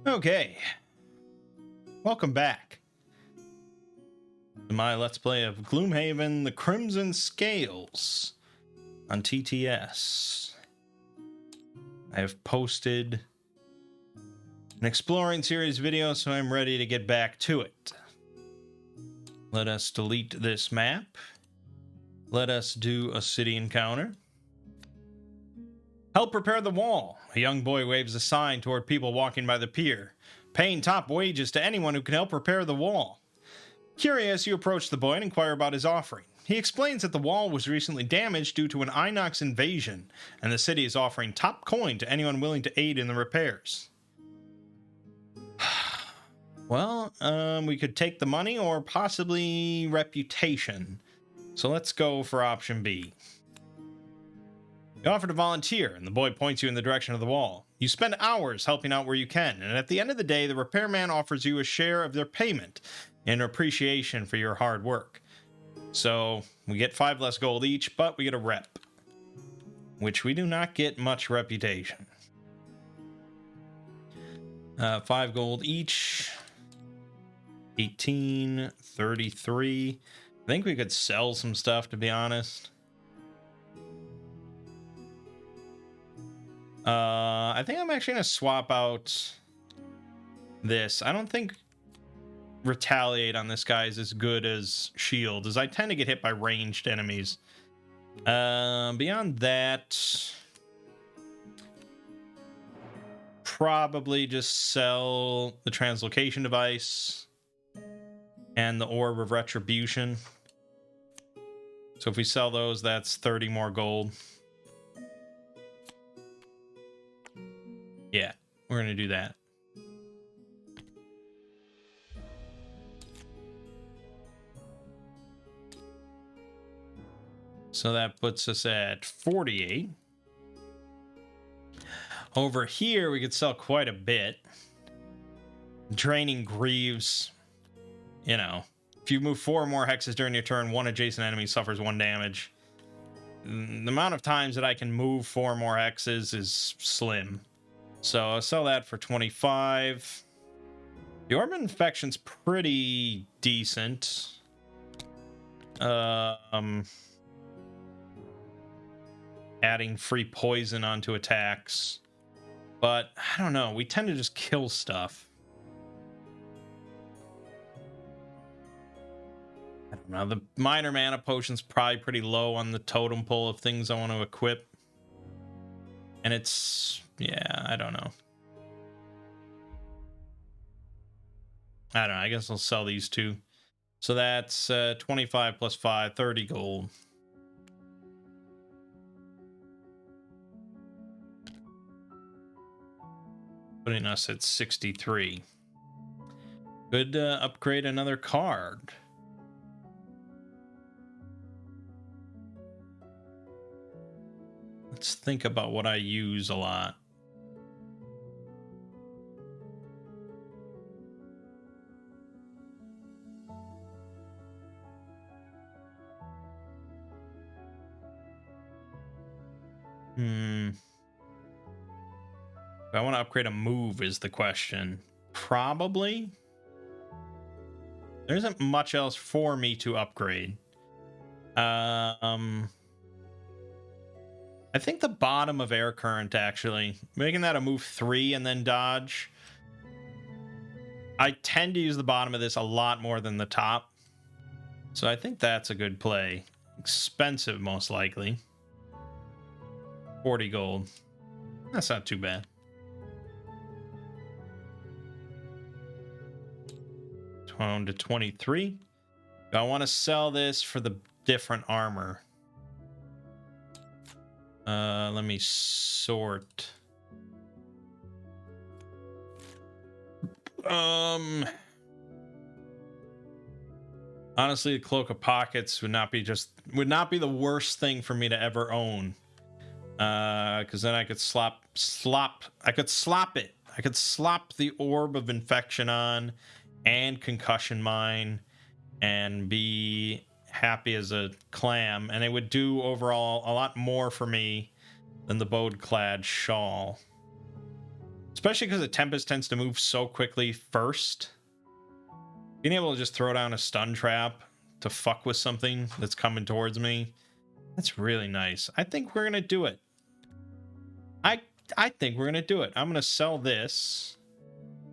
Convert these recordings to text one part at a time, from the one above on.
Okay, welcome back to my Let's Play of Gloomhaven, the Crimson Scales on TTS. I have posted an exploring series video, so I'm ready to get back to it. Let us delete this map. Let us do a city encounter. Help repair the wall. A young boy waves a sign toward people walking by the pier, paying top wages to anyone who can help repair the wall. Curious, you approach the boy and inquire about his offering. He explains that the wall was recently damaged due to an Inox invasion, and the city is offering top coin to anyone willing to aid in the repairs. Well, we could take the money or possibly reputation. So let's go for option B. You offer to volunteer, and the boy points you in the direction of the wall. You spend hours helping out where you can, and at the end of the day, the repairman offers you a share of their payment in appreciation for your hard work. So, we get 5 less gold each, but we get a rep, which we do not get much reputation. 5 gold each. 18, 33. I think we could sell some stuff, to be honest. I think I'm actually going to swap out this. I don't think retaliate on this guy is as good as shield, as I tend to get hit by ranged enemies. Beyond that, probably just sell the translocation device and the orb of retribution. So if we sell those, that's 30 more gold. Yeah, we're gonna do that. So that puts us at 48. Over here, we could sell quite a bit. Draining Greaves. You know, if you move 4 more hexes during your turn, 1 adjacent enemy suffers 1 damage. The amount of times that I can move 4 more hexes is slim. So I'll sell that for 25. The Orb of Infection's pretty decent. Adding free poison onto attacks. But, I don't know, we tend to just kill stuff. I don't know, the minor mana potion's probably pretty low on the totem pole of things I want to equip. And it's, yeah, I don't know. I don't know, I guess I'll sell these two. So that's 25 plus 5, 30 gold. Putting us at 63. Could upgrade another card. Let's think about what I use a lot. If I want to upgrade a move is the question. Probably. There isn't much else for me to upgrade. I think the bottom of Air Current, actually. Making that a move 3 and then dodge. I tend to use the bottom of this a lot more than the top. So I think that's a good play. Expensive, most likely. 40 gold. That's not too bad. Down to 23. Do I want to sell this for the different armor? Let me sort. Honestly, the Cloak of Pockets would not be the worst thing for me to ever own. Because then I could slop it. I could slop the Orb of Infection on and Concussion Mine and be happy as a clam, and it would do overall a lot more for me than the Bowed Clad Shawl. Especially because the Tempest tends to move so quickly first. Being able to just throw down a stun trap to fuck with something that's coming towards me, that's really nice. I think we're going to do it. I think we're going to do it. I'm going to sell this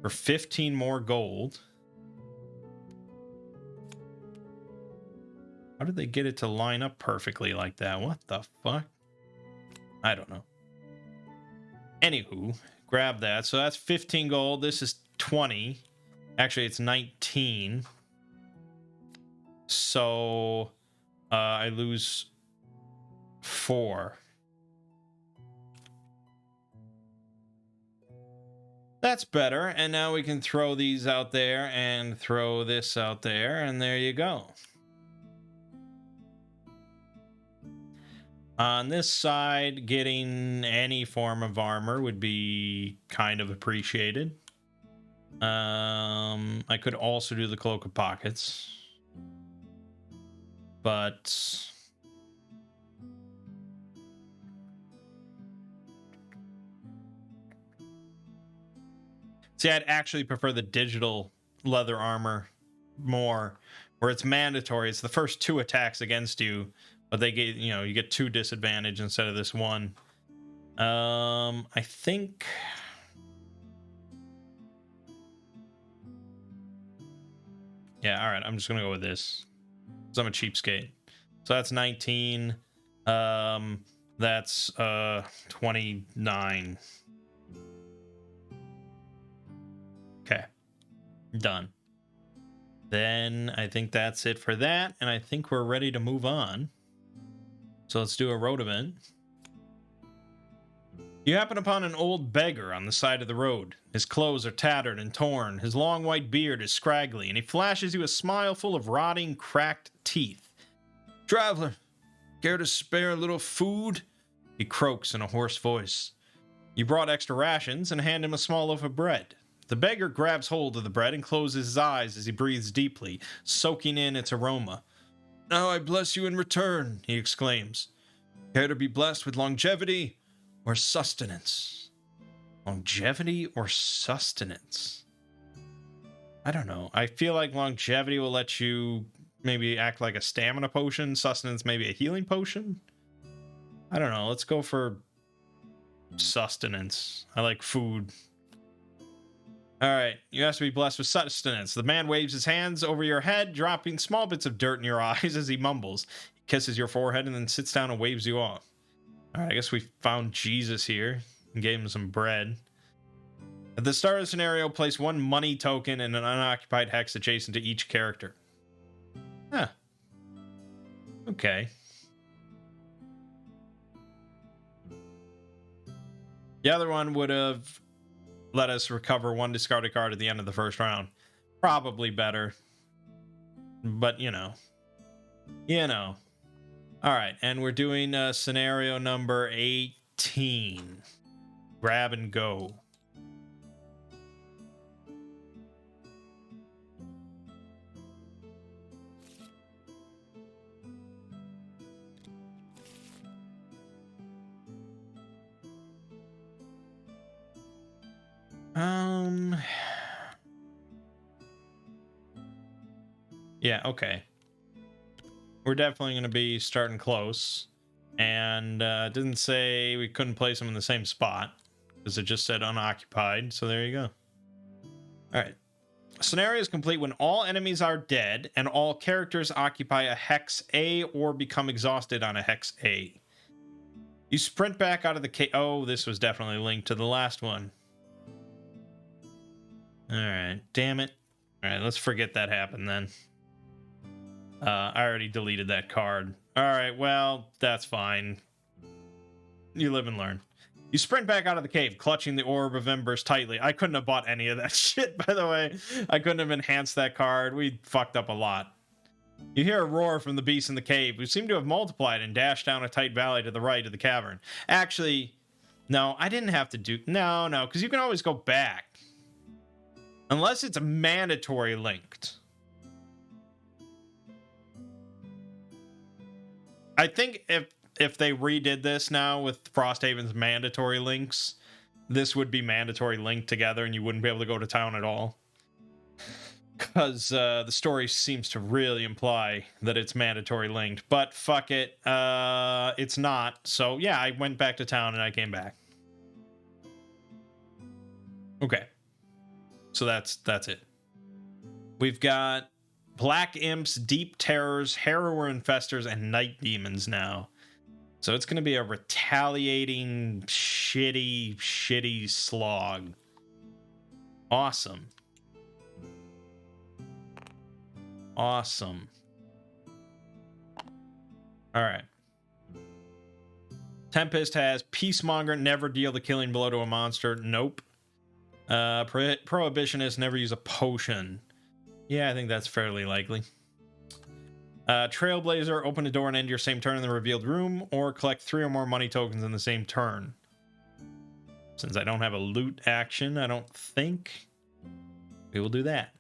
for 15 more gold. How did they get it to line up perfectly like that? What the fuck? I don't know. Anywho, grab that. So that's 15 gold. This is 20. Actually, it's 19. So I lose 4. That's better. And now we can throw these out there and throw this out there. And there you go. On this side, getting any form of armor would be kind of appreciated. I could also do the Cloak of Pockets. But see, I'd actually prefer the digital leather armor more, where it's mandatory. It's the first 2 attacks against you, but they get, you know, you get 2 disadvantage instead of this 1. I think yeah, all right, I'm just gonna go with this because I'm a cheapskate. So that's 19. That's 29. Okay, done. Then I think that's it for that, and I think we're ready to move on. So let's do a road event. You happen upon an old beggar on the side of the road. His clothes are tattered and torn, his long white beard is scraggly, and he flashes you a smile full of rotting, cracked teeth. "Traveler, care to spare a little food?" he croaks in a hoarse voice. You brought extra rations and hand him a small loaf of bread. The beggar grabs hold of the bread and closes his eyes as he breathes deeply, soaking in its aroma. "Now I bless you in return," he exclaims. "Care to be blessed with longevity or sustenance?" Longevity or sustenance? I don't know. I feel like longevity will let you maybe act like a stamina potion. Sustenance maybe a healing potion. I don't know. Let's go for sustenance. I like food. All right, you have to be blessed with sustenance. The man waves his hands over your head, dropping small bits of dirt in your eyes as he mumbles. He kisses your forehead and then sits down and waves you off. All right, I guess we found Jesus here and gave him some bread. At the start of the scenario, place 1 money token in an unoccupied hex adjacent to each character. Huh. Okay. The other one would have let us recover 1 discarded card at the end of the first round. Probably better. But, you know. All right, and we're doing scenario number 18. Grab and go. Yeah, okay. We're definitely going to be starting close. And it didn't say we couldn't place them in the same spot, because it just said unoccupied. So there you go. All right. Scenario is complete when all enemies are dead and all characters occupy a hex A or become exhausted on a hex A. You sprint back out of the cave. Oh, this was definitely linked to the last one. All right. Damn it. All right, let's forget that happened then. I already deleted that card. All right, well, that's fine. You live and learn. You sprint back out of the cave, clutching the Orb of Embers tightly. I couldn't have bought any of that shit, by the way. I couldn't have enhanced that card. We fucked up a lot. You hear a roar from the beast in the cave, who seem to have multiplied and dashed down a tight valley to the right of the cavern. Actually, no, I didn't have to do... No, because you can always go back. Unless it's mandatory linked. I think if they redid this now with Frosthaven's mandatory links, this would be mandatory linked together and you wouldn't be able to go to town at all. Because the story seems to really imply that it's mandatory linked. But fuck it, it's not. So yeah, I went back to town and I came back. Okay. So that's it. We've got Black Imps, Deep Terrors, Harrower Infestors, and Night Demons now. So it's going to be a retaliating, shitty slog. Awesome. Awesome. All right. Tempest has Peacemonger, never deal the killing blow to a monster. Nope. Prohibitionist, never use a potion. Yeah, I think that's fairly likely. Trailblazer, open a door and end your same turn in the revealed room, or collect 3 or more money tokens in the same turn. Since I don't have a loot action, I don't think we will do that.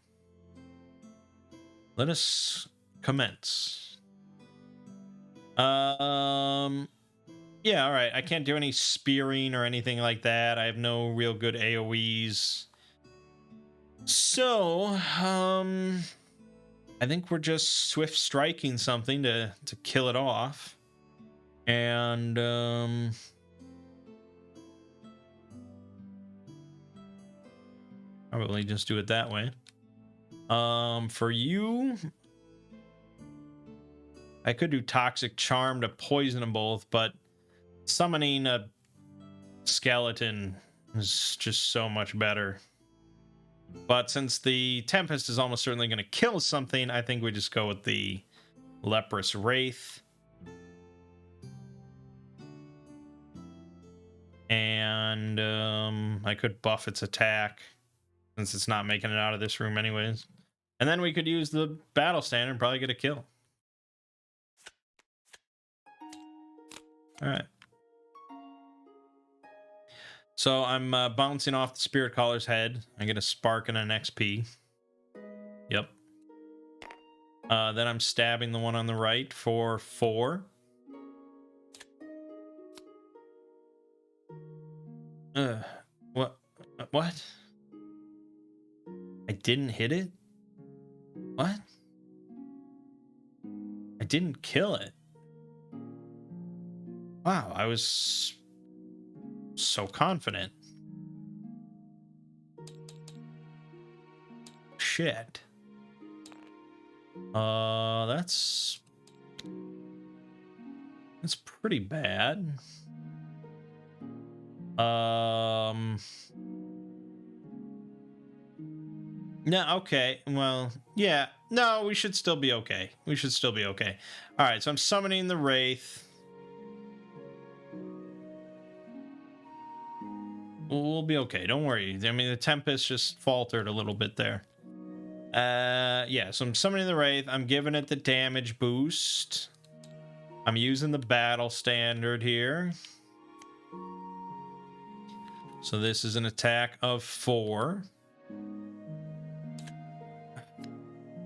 Let us commence. Yeah, all right. I can't do any spearing or anything like that. I have no real good AoEs. So, I think we're just swift striking something to kill it off. And, probably just do it that way. For you, I could do Toxic Charm to poison them both, but summoning a skeleton is just so much better. But since the Tempest is almost certainly going to kill something, I think we just go with the Leprous Wraith. And I could buff its attack, since it's not making it out of this room anyways. And then we could use the Battle Standard and probably get a kill. All right. So I'm bouncing off the Spirit Caller's head. I get a spark and an XP. Yep. Then I'm stabbing the one on the right for 4. What? What? I didn't hit it? What? I didn't kill it. Wow, I was so confident. Shit. That's pretty bad. No, okay. Well, yeah. No, we should still be okay. We should still be okay. All right, so I'm summoning the Wraith. We'll be okay. Don't worry. I mean, the Tempest just faltered a little bit there. Yeah, so I'm summoning the Wraith. I'm giving it the damage boost. I'm using the Battle Standard here. So this is an attack of 4.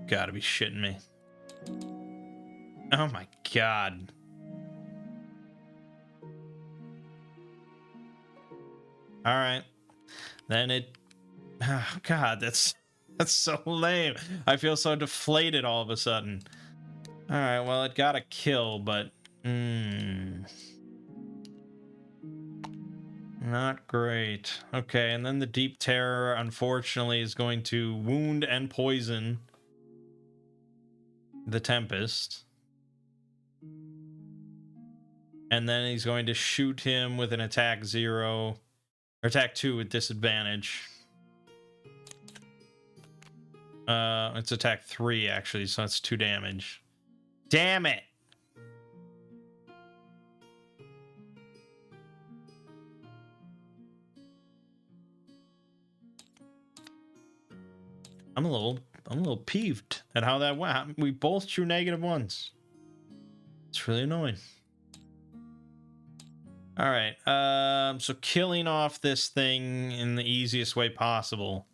Gotta be shitting me. Oh my god. All right. Then it... Oh god, that's so lame. I feel so deflated all of a sudden. All right, well, it got a kill, but... Not great. Okay, and then the Deep Terror, unfortunately, is going to wound and poison the Tempest. And then he's going to shoot him with an attack 0, or attack 2 with disadvantage. It's attack 3, actually, so that's 2 damage. Damn it! I'm a little peeved at how that went. We both drew -1s. It's really annoying. All right. So killing off this thing in the easiest way possible.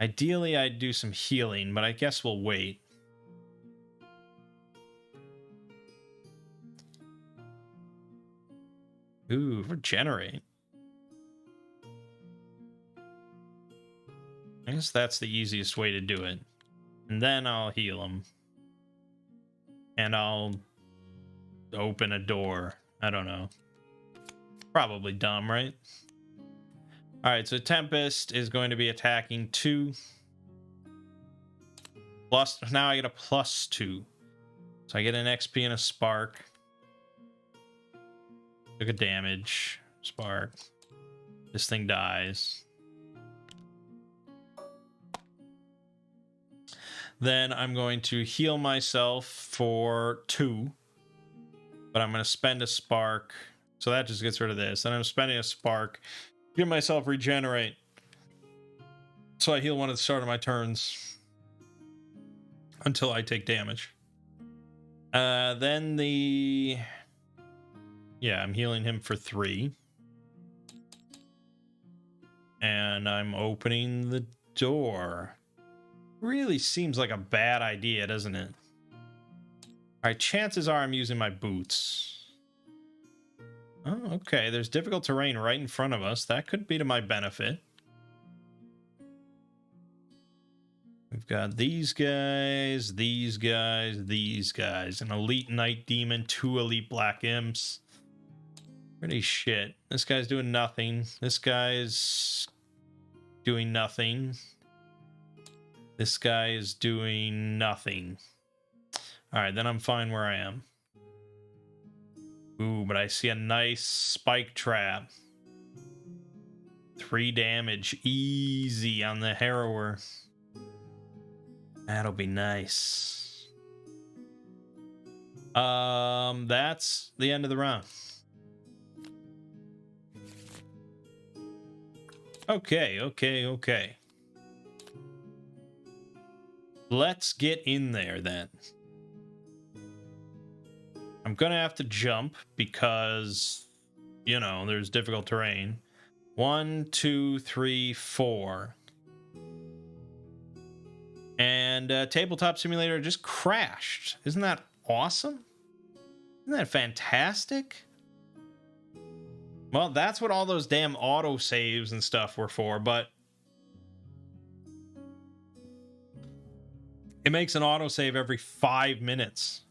Ideally, I'd do some healing, but I guess we'll wait. Ooh, regenerate. I guess that's the easiest way to do it. And then I'll heal him. And I'll open a door. I don't know. Probably dumb, right? Alright, so Tempest is going to be attacking 2. Plus, now I get a +2. So I get an XP and a spark. Took a damage. Spark. This thing dies. Then I'm going to heal myself for 2. But I'm going to spend a spark. So that just gets rid of this. Then I'm spending a spark. Give myself regenerate. So I heal one at the start of my turns. Until I take damage. Then the... Yeah, I'm healing him for 3. And I'm opening the door. Really seems like a bad idea, doesn't it? Alright, chances are I'm using my boots. Oh, okay. There's difficult terrain right in front of us. That could be to my benefit. We've got these guys, these guys, these guys. An elite night demon, 2 elite black imps. Pretty shit. This guy's doing nothing. This guy's doing nothing. This guy is doing nothing. Alright, then I'm fine where I am. Ooh, but I see a nice spike trap. 3 damage. Easy on the harrower. That'll be nice. That's the end of the round. Okay. Let's get in there then. I'm gonna have to jump because, you know, there's difficult terrain. 1, 2, 3, 4. And Tabletop Simulator just crashed. Isn't that awesome? Isn't that fantastic? Well, that's what all those damn auto saves and stuff were for, but it makes an autosave every 5 minutes.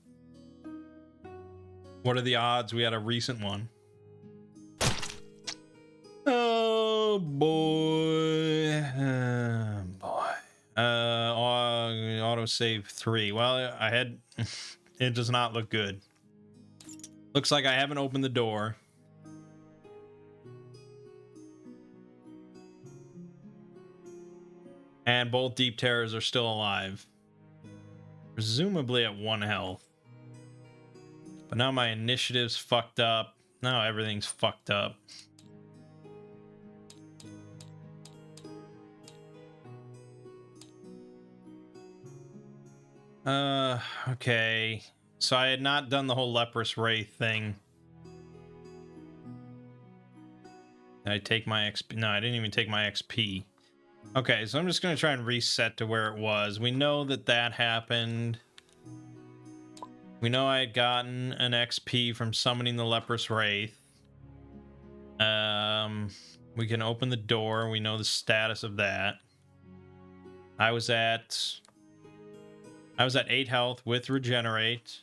What are the odds we had a recent one? Oh boy. Autosave 3. Well, I had... It does not look good. Looks like I haven't opened the door. And both Deep Terrors are still alive. Presumably at 1 health. But now my initiative's fucked up. Now everything's fucked up. Okay. So I had not done the whole leprous wraith thing. Did I take my XP? No, I didn't even take my XP. Okay, so I'm just going to try and reset to where it was. We know that that happened. We know I had gotten an XP from summoning the leprous wraith. We can open the door. We know the status of that. I was at 8 health with regenerate.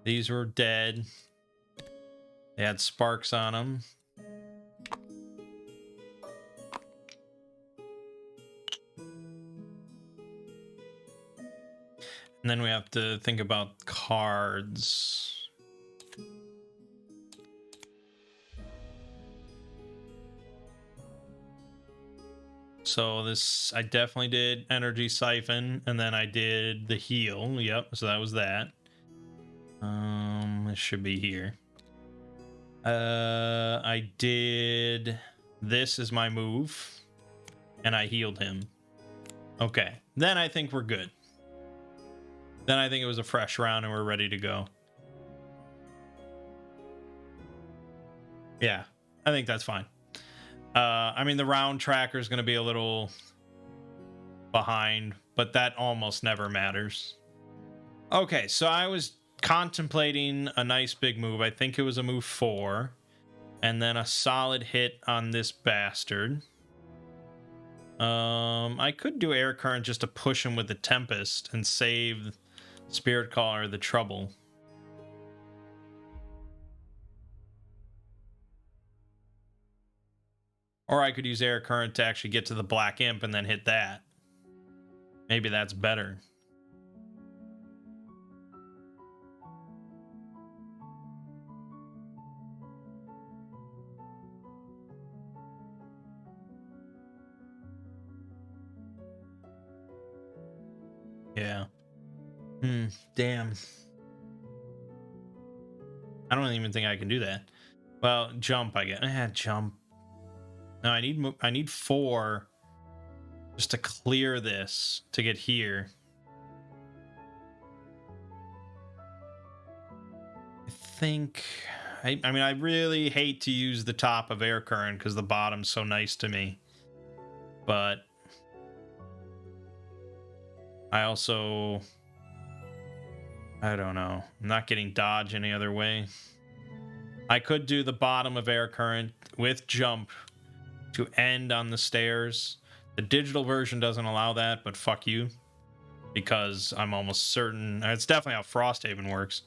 These were dead. They had sparks on them. And then we have to think about cards. So this, I definitely did energy siphon, and then I did the heal. Yep, so that was that. It should be here. I did this as my move, and I healed him. Okay, then I think we're good. Then I think it was a fresh round and we're ready to go. Yeah, I think that's fine. I mean, the round tracker is going to be a little behind, but that almost never matters. Okay, so I was contemplating a nice big move. I think it was a move 4. And then a solid hit on this bastard. I could do air current just to push him with the Tempest and save Spirit Caller the trouble. Or I could use air current to actually get to the Black Imp and then hit that. Maybe that's better. Yeah. Damn. I don't even think I can do that. Well, jump, I guess. Jump. No, I need 4 just to clear this to get here. I think... I mean, I really hate to use the top of air current because the bottom's so nice to me. But... I also... I don't know. I'm not getting dodge any other way. I could do the bottom of air current with jump to end on the stairs. The digital version doesn't allow that, but fuck you. Because I'm almost certain... It's definitely how Frosthaven works.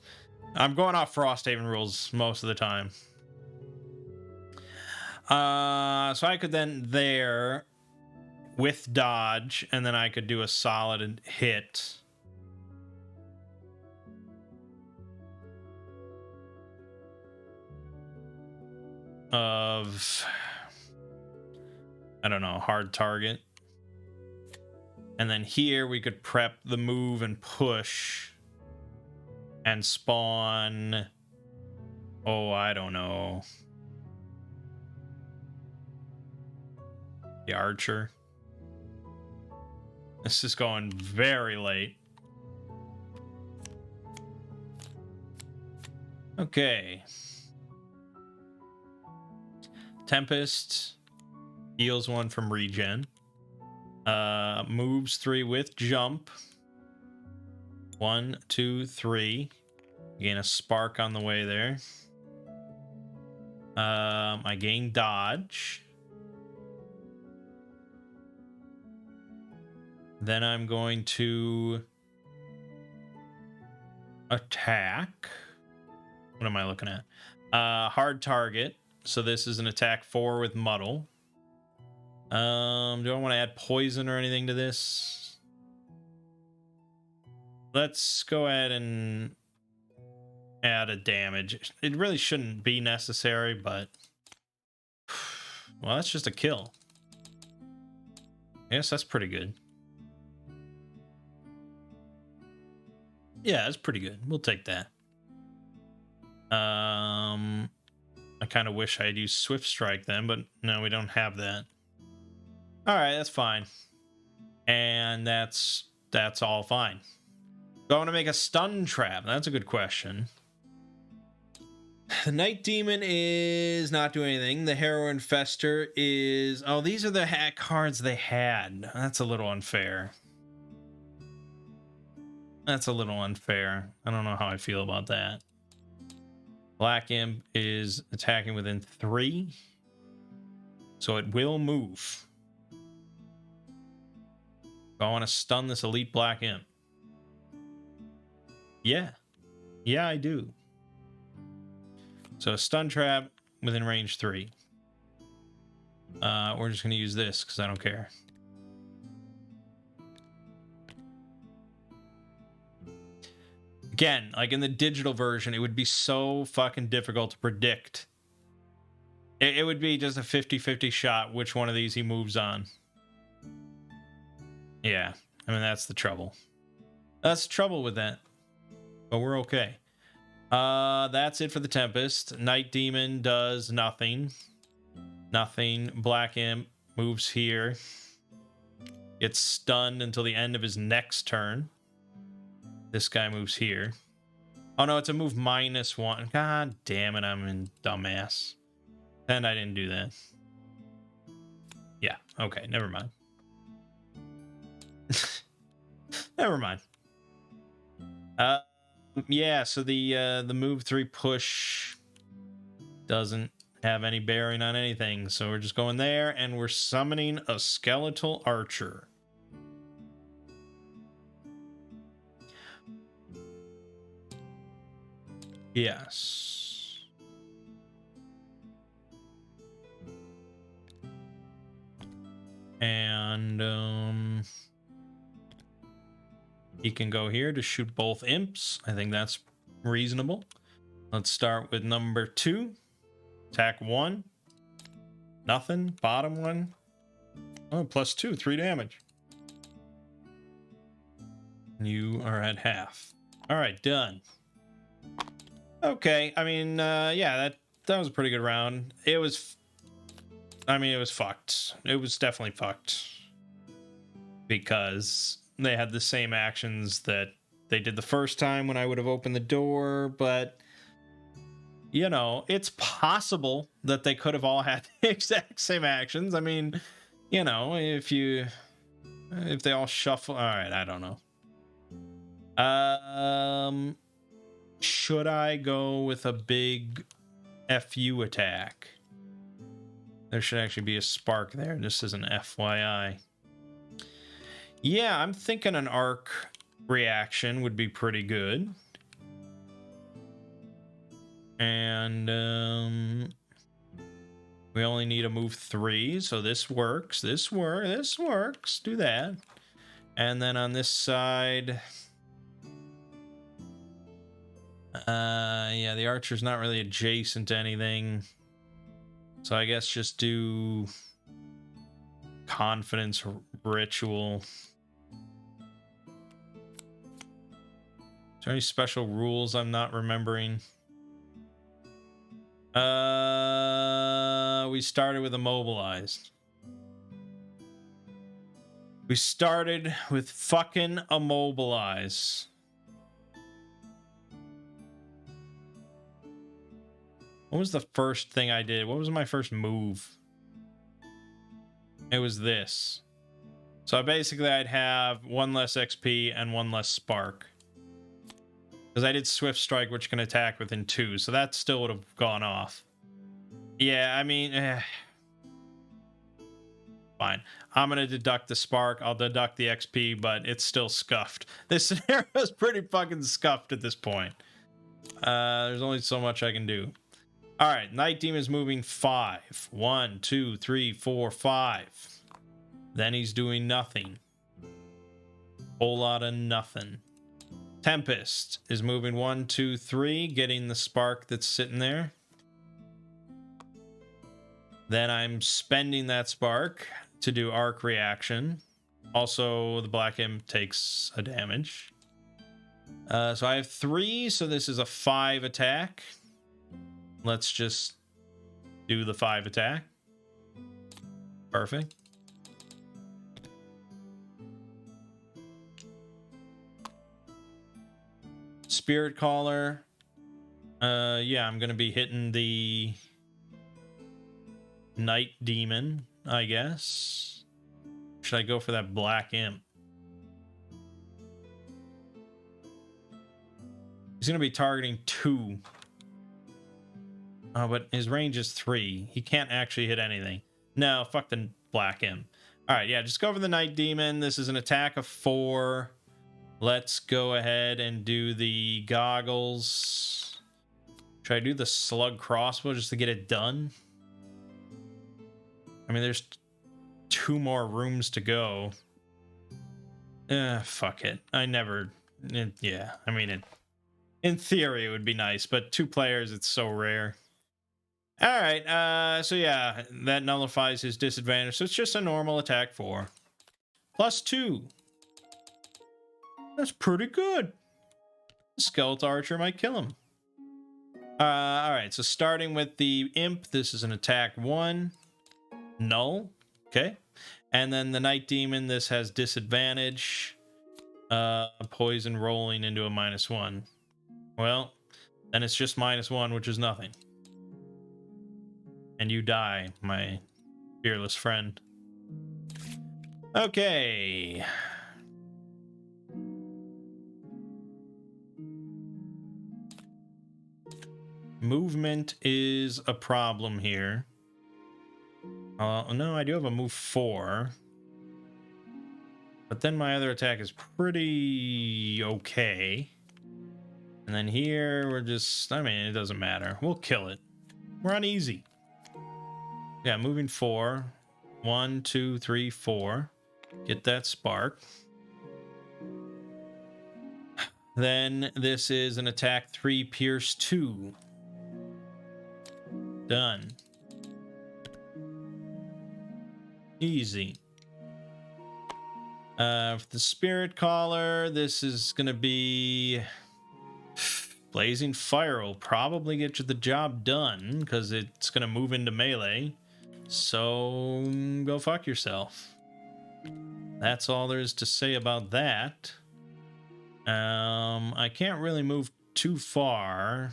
I'm going off Frosthaven rules most of the time. So I could then there with dodge, and then I could do a solid hit. Of... I don't know, hard target. And then here we could prep the move and push and spawn... Oh, I don't know. The archer. This is going very late. Okay. Tempest heals 1 from regen. Moves 3 with jump. 1, 2, 3. Gain a spark on the way there. I gain dodge. Then I'm going to attack. What am I looking at? Hard target. So this is an attack 4 with muddle. Do I want to add poison or anything to this? Let's go ahead and add a damage. It really shouldn't be necessary, but... Well, that's just a kill. I guess that's pretty good. Yeah, that's pretty good. We'll take that. I kind of wish I'd used Swift Strike then, but no, we don't have that. All right, that's fine. And that's all fine. Do I want to make a stun trap? That's a good question. The Night Demon is not doing anything. The Harrow Infester is... Oh, these are the hack cards they had. That's a little unfair. That's a little unfair. I don't know how I feel about that. Black Imp is attacking within 3. So it will move. Do I want to stun this elite Black Imp? Yeah. Yeah, I do. So a stun trap within range 3. We're just going to use this because I don't care. Again, like in the digital version, it would be so fucking difficult to predict. It would be just a 50-50 shot which one of these he moves on. Yeah, I mean, that's the trouble. That's the trouble with that. But we're okay. That's it for the Tempest. Night Demon does nothing. Nothing. Black Imp moves here. Gets stunned until the end of his next turn. This guy moves here. Oh no, it's a move -1. God damn it, I'm in dumbass. And I didn't do that. Yeah, okay, never mind. Never mind. Yeah, so the move 3 push doesn't have any bearing on anything. So we're just going there, and we're summoning a skeletal archer. Yes. And he can go here to shoot both imps. I think that's reasonable. Let's start with number 2. Attack 1. Nothing. Bottom one. Oh, +2, 3 damage. You are at half. All right, done. Okay, I mean, yeah, that was a pretty good round. It was, I mean, it was fucked. It was definitely fucked. Because they had the same actions that they did the first time when I would have opened the door, but, you know, it's possible that they could have all had the exact same actions. I mean, you know, if they all shuffle, all right, I don't know. Should I go with a big FU attack? There should actually be a spark there, just as an FYI. Yeah, I'm thinking an arc reaction would be pretty good. And we only need to move 3, so this works. This works. Do that. And then on this side, yeah, the archer's not really adjacent to anything. So I guess just do confidence ritual. Is there any special rules I'm not remembering? We started with immobilized. We started with fucking immobilize. What was the first thing I did? What was my first move? It was this. So basically I'd have 1 less XP and 1 less spark. Because I did Swift Strike, which can attack within 2. So that still would have gone off. Yeah, I mean... Fine. I'm going to deduct the spark. I'll deduct the XP, but it's still scuffed. This scenario is pretty fucking scuffed at this point. There's only so much I can do. Alright, Night Demon's moving 5. 1, 2, 3, 4, 5. Then he's doing nothing. Whole lot of nothing. Tempest is moving 1, 2, 3, getting the spark that's sitting there. Then I'm spending that spark to do arc reaction. Also, the Black Imp takes a damage. So I have 3, so this is a 5 attack. Let's just do the 5 attack. Perfect. Spirit Caller. Yeah, I'm gonna be hitting the Night Demon, I guess. Should I go for that Black Imp? He's gonna be targeting 2. Oh, but his range is 3. He can't actually hit anything. No, fuck the Black Imp. Alright, yeah, just go for the Night Demon. This is an attack of 4. Let's go ahead and do the goggles. Should I do the slug crossbow just to get it done? I mean, there's 2 more rooms to go. Fuck it. I never... yeah, I mean, in theory, it would be nice, but 2 players, it's so rare. Alright, so yeah, that nullifies his disadvantage. So it's just a normal attack 4. +2. That's pretty good. The Skeletal Archer might kill him. Alright, so starting with the Imp, this is an attack 1. Null. Okay. And then the Night Demon, this has disadvantage. Poison rolling into a -1. Well, then it's just -1, which is nothing. And you die, my fearless friend. Okay. movement is a problem here. No, I do have a move 4. But then my other attack is pretty okay. And then here, we're just... I mean, it doesn't matter. We'll kill it. We're on easy. Yeah, moving 4. 1, 2, 3, 4. Get that spark. Then this is an attack 3, pierce 2. Done. Easy. For the Spirit Caller, this is going to be... Blazing Fire will probably get you the job done, because it's going to move into melee. So, go fuck yourself. That's all there is to say about that. I can't really move too far.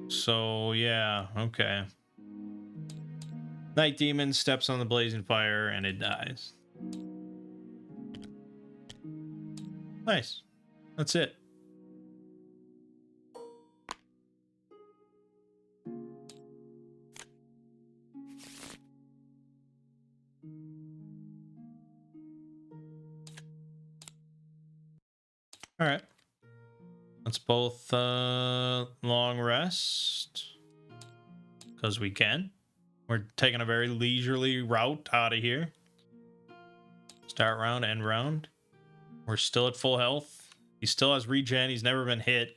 So, yeah, okay. Night Demon steps on the Blazing Fire, and it dies. Nice. That's it. All right. Let's both long rest. Because we can. We're taking a very leisurely route out of here. Start round, end round. We're still at full health. He still has regen. He's never been hit.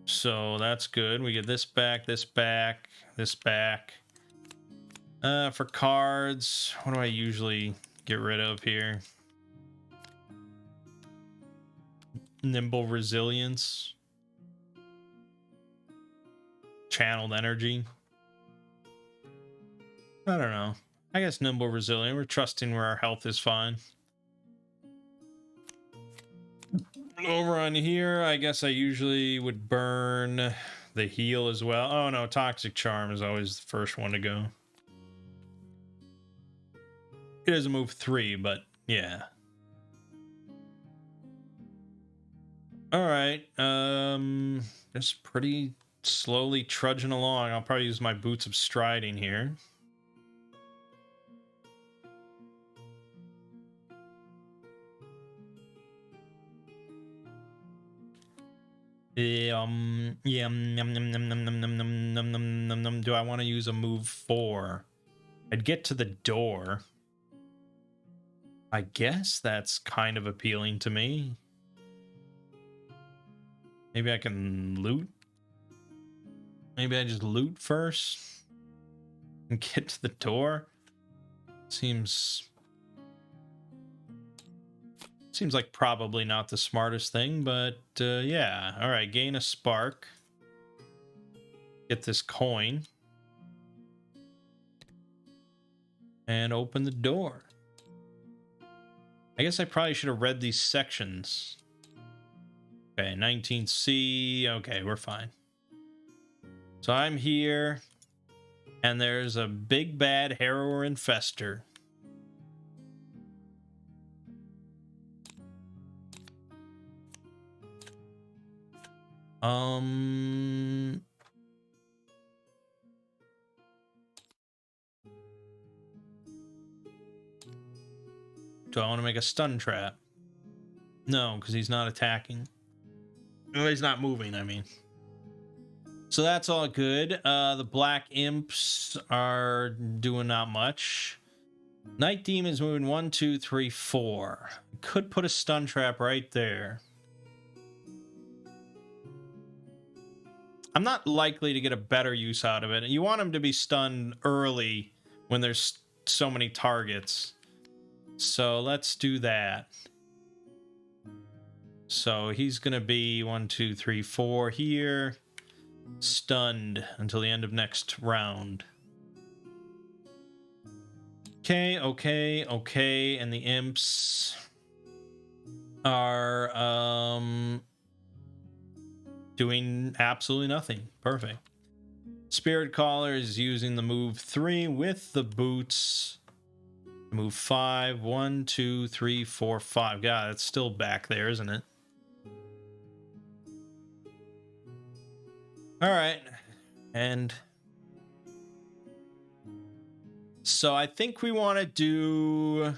So that's good. We get this back, this back, this back. For cards, what do I usually get rid of here? Nimble Resilience. Channeled Energy. I don't know. I guess Nimble Resilient. We're trusting where our health is fine. Over on here, I guess I usually would burn the heal as well. Oh no, Toxic Charm is always the first one to go. It is a move 3, but yeah. Alright, just pretty slowly trudging along. I'll probably use my Boots of Striding here. Yeah, do I want to use a move 4? I'd get to the door. I guess that's kind of appealing to me. Maybe I can loot. Maybe I just loot first and get to the door. Seems like probably not the smartest thing, but yeah. All right, gain a spark. Get this coin. And open the door. I guess I probably should have read these sections. Okay, 19C. Okay, we're fine. So I'm here, and there's a big bad harrower infester. Do I want to make a stun trap? No, because he's not attacking. No, he's not moving, I mean. So that's all good. The black imps are doing not much. Night Demon's moving 1, 2, 3, 4. Could put a stun trap right there. I'm not likely to get a better use out of it. You want him to be stunned early when there's so many targets. So let's do that. So he's going to be 1, 2, 3, 4 here. Stunned until the end of next round. Okay, okay, okay. And the imps are doing absolutely nothing. Perfect. Spirit Caller is using the move 3 with the boots. Move 5. 1, 2, 3, 4, 5. God, it's still back there, isn't it? All right. And so I think we want to do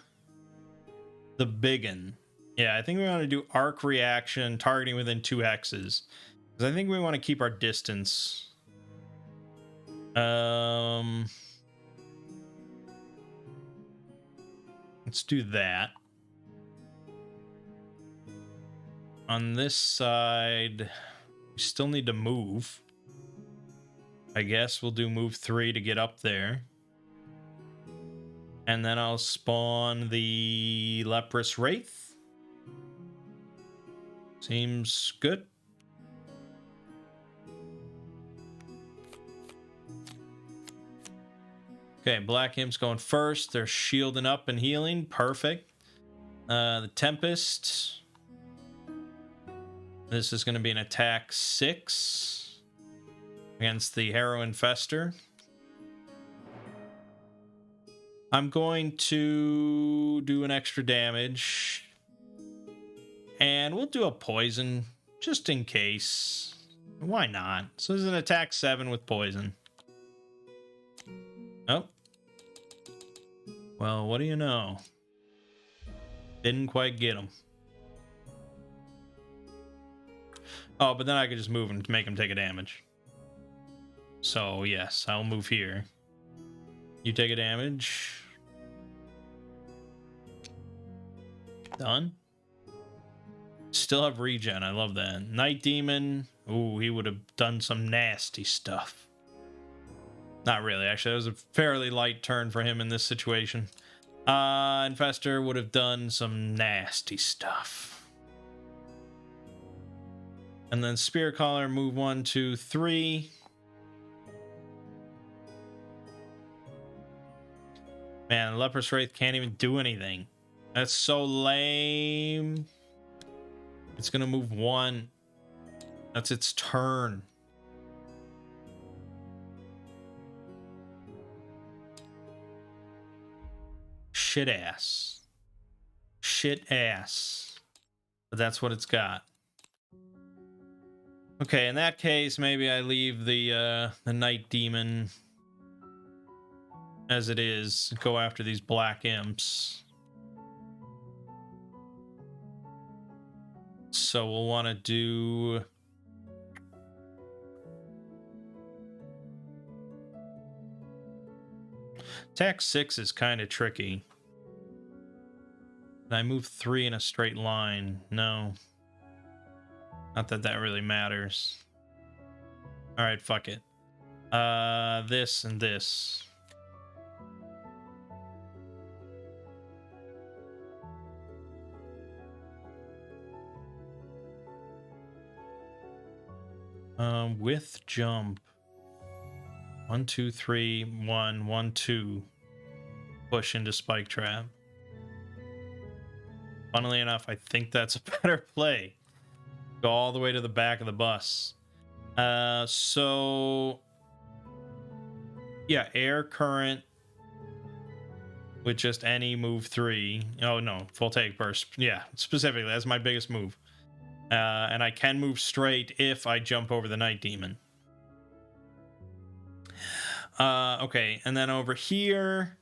the biggin. Yeah, I think we want to do arc reaction, targeting within 2 hexes. Because I think we want to keep our distance. Let's do that. On this side, we still need to move. I guess we'll do move 3 to get up there. And then I'll spawn the Leprous Wraith. Seems good. Okay, Black Imp's going first. They're shielding up and healing. Perfect. The Tempest. This is going to be an attack 6 against the Harrow Infester. I'm going to do an extra damage. And we'll do a poison just in case. Why not? So this is an attack 7 with poison. Oh. Well, what do you know? Didn't quite get him. Oh, but then I could just move him to make him take a damage. So, yes, I'll move here. You take a damage. Done. Still have regen. I love that. Night Demon. Ooh, he would have done some nasty stuff. Not really, actually. That was a fairly light turn for him in this situation. Infestor would have done some nasty stuff. And then Spear Caller, move 1, 2, 3. Man, Leprous Wraith can't even do anything. That's so lame. It's gonna move 1. That's its turn. Shit ass. Shit ass. But that's what it's got. Okay, in that case, maybe I leave the Night Demon as it is. Go after these Black Imps. So we'll want to do... Attack 6 is kind of tricky. Can I move 3 in a straight line? No. Not that that really matters. Alright, fuck it. This and this. With jump. 1, 2, 3, 1, 1, 2. Push into Spike Trap. Funnily enough, I think that's a better play. Go all the way to the back of the bus. So... Yeah, Air Current with just any move 3. Oh, no, Voltaic Burst. Yeah, specifically, that's my biggest move. And I can move straight if I jump over the Night Demon. Okay, and then over here...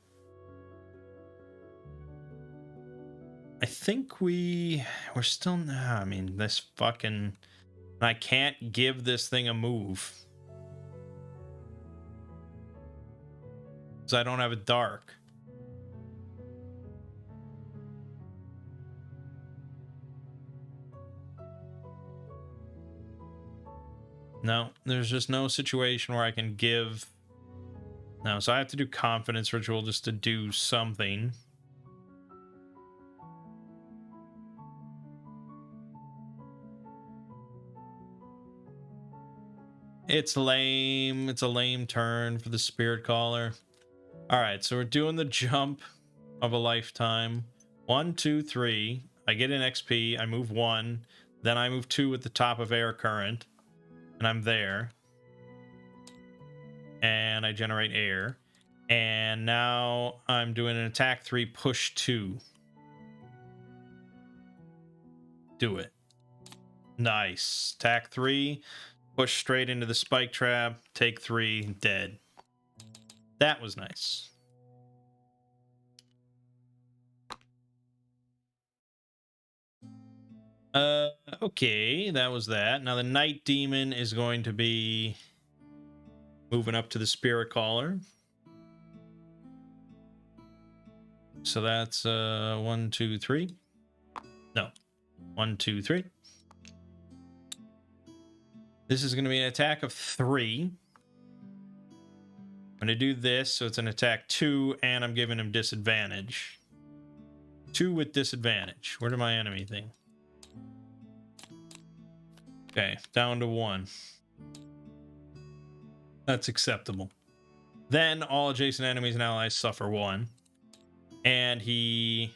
I think we're still... I mean, this fucking... I can't give this thing a move. Because I don't have a dark. No, there's just no situation where I can give... No, so I have to do Confidence Ritual just to do something. It's lame. It's a lame turn for the Spirit Caller. All right, so we're doing the jump of a lifetime. 1, 2, 3. I get an XP. I move 1. Then I move 2 at the top of Air Current. And I'm there. And I generate air. And now I'm doing an attack 3, push 2. Do it. Nice. Attack 3. Push straight into the spike trap. Take 3. Dead. That was nice. Okay, that was that. Now the Night Demon is going to be moving up to the Spirit Caller. So that's 1, 2, 3. No. 1, 2, 3. This is going to be an attack of 3. I'm going to do this, so it's an attack 2, and I'm giving him disadvantage. 2 with disadvantage. Where did my enemy thing? Okay, down to 1. That's acceptable. Then all adjacent enemies and allies suffer 1. And he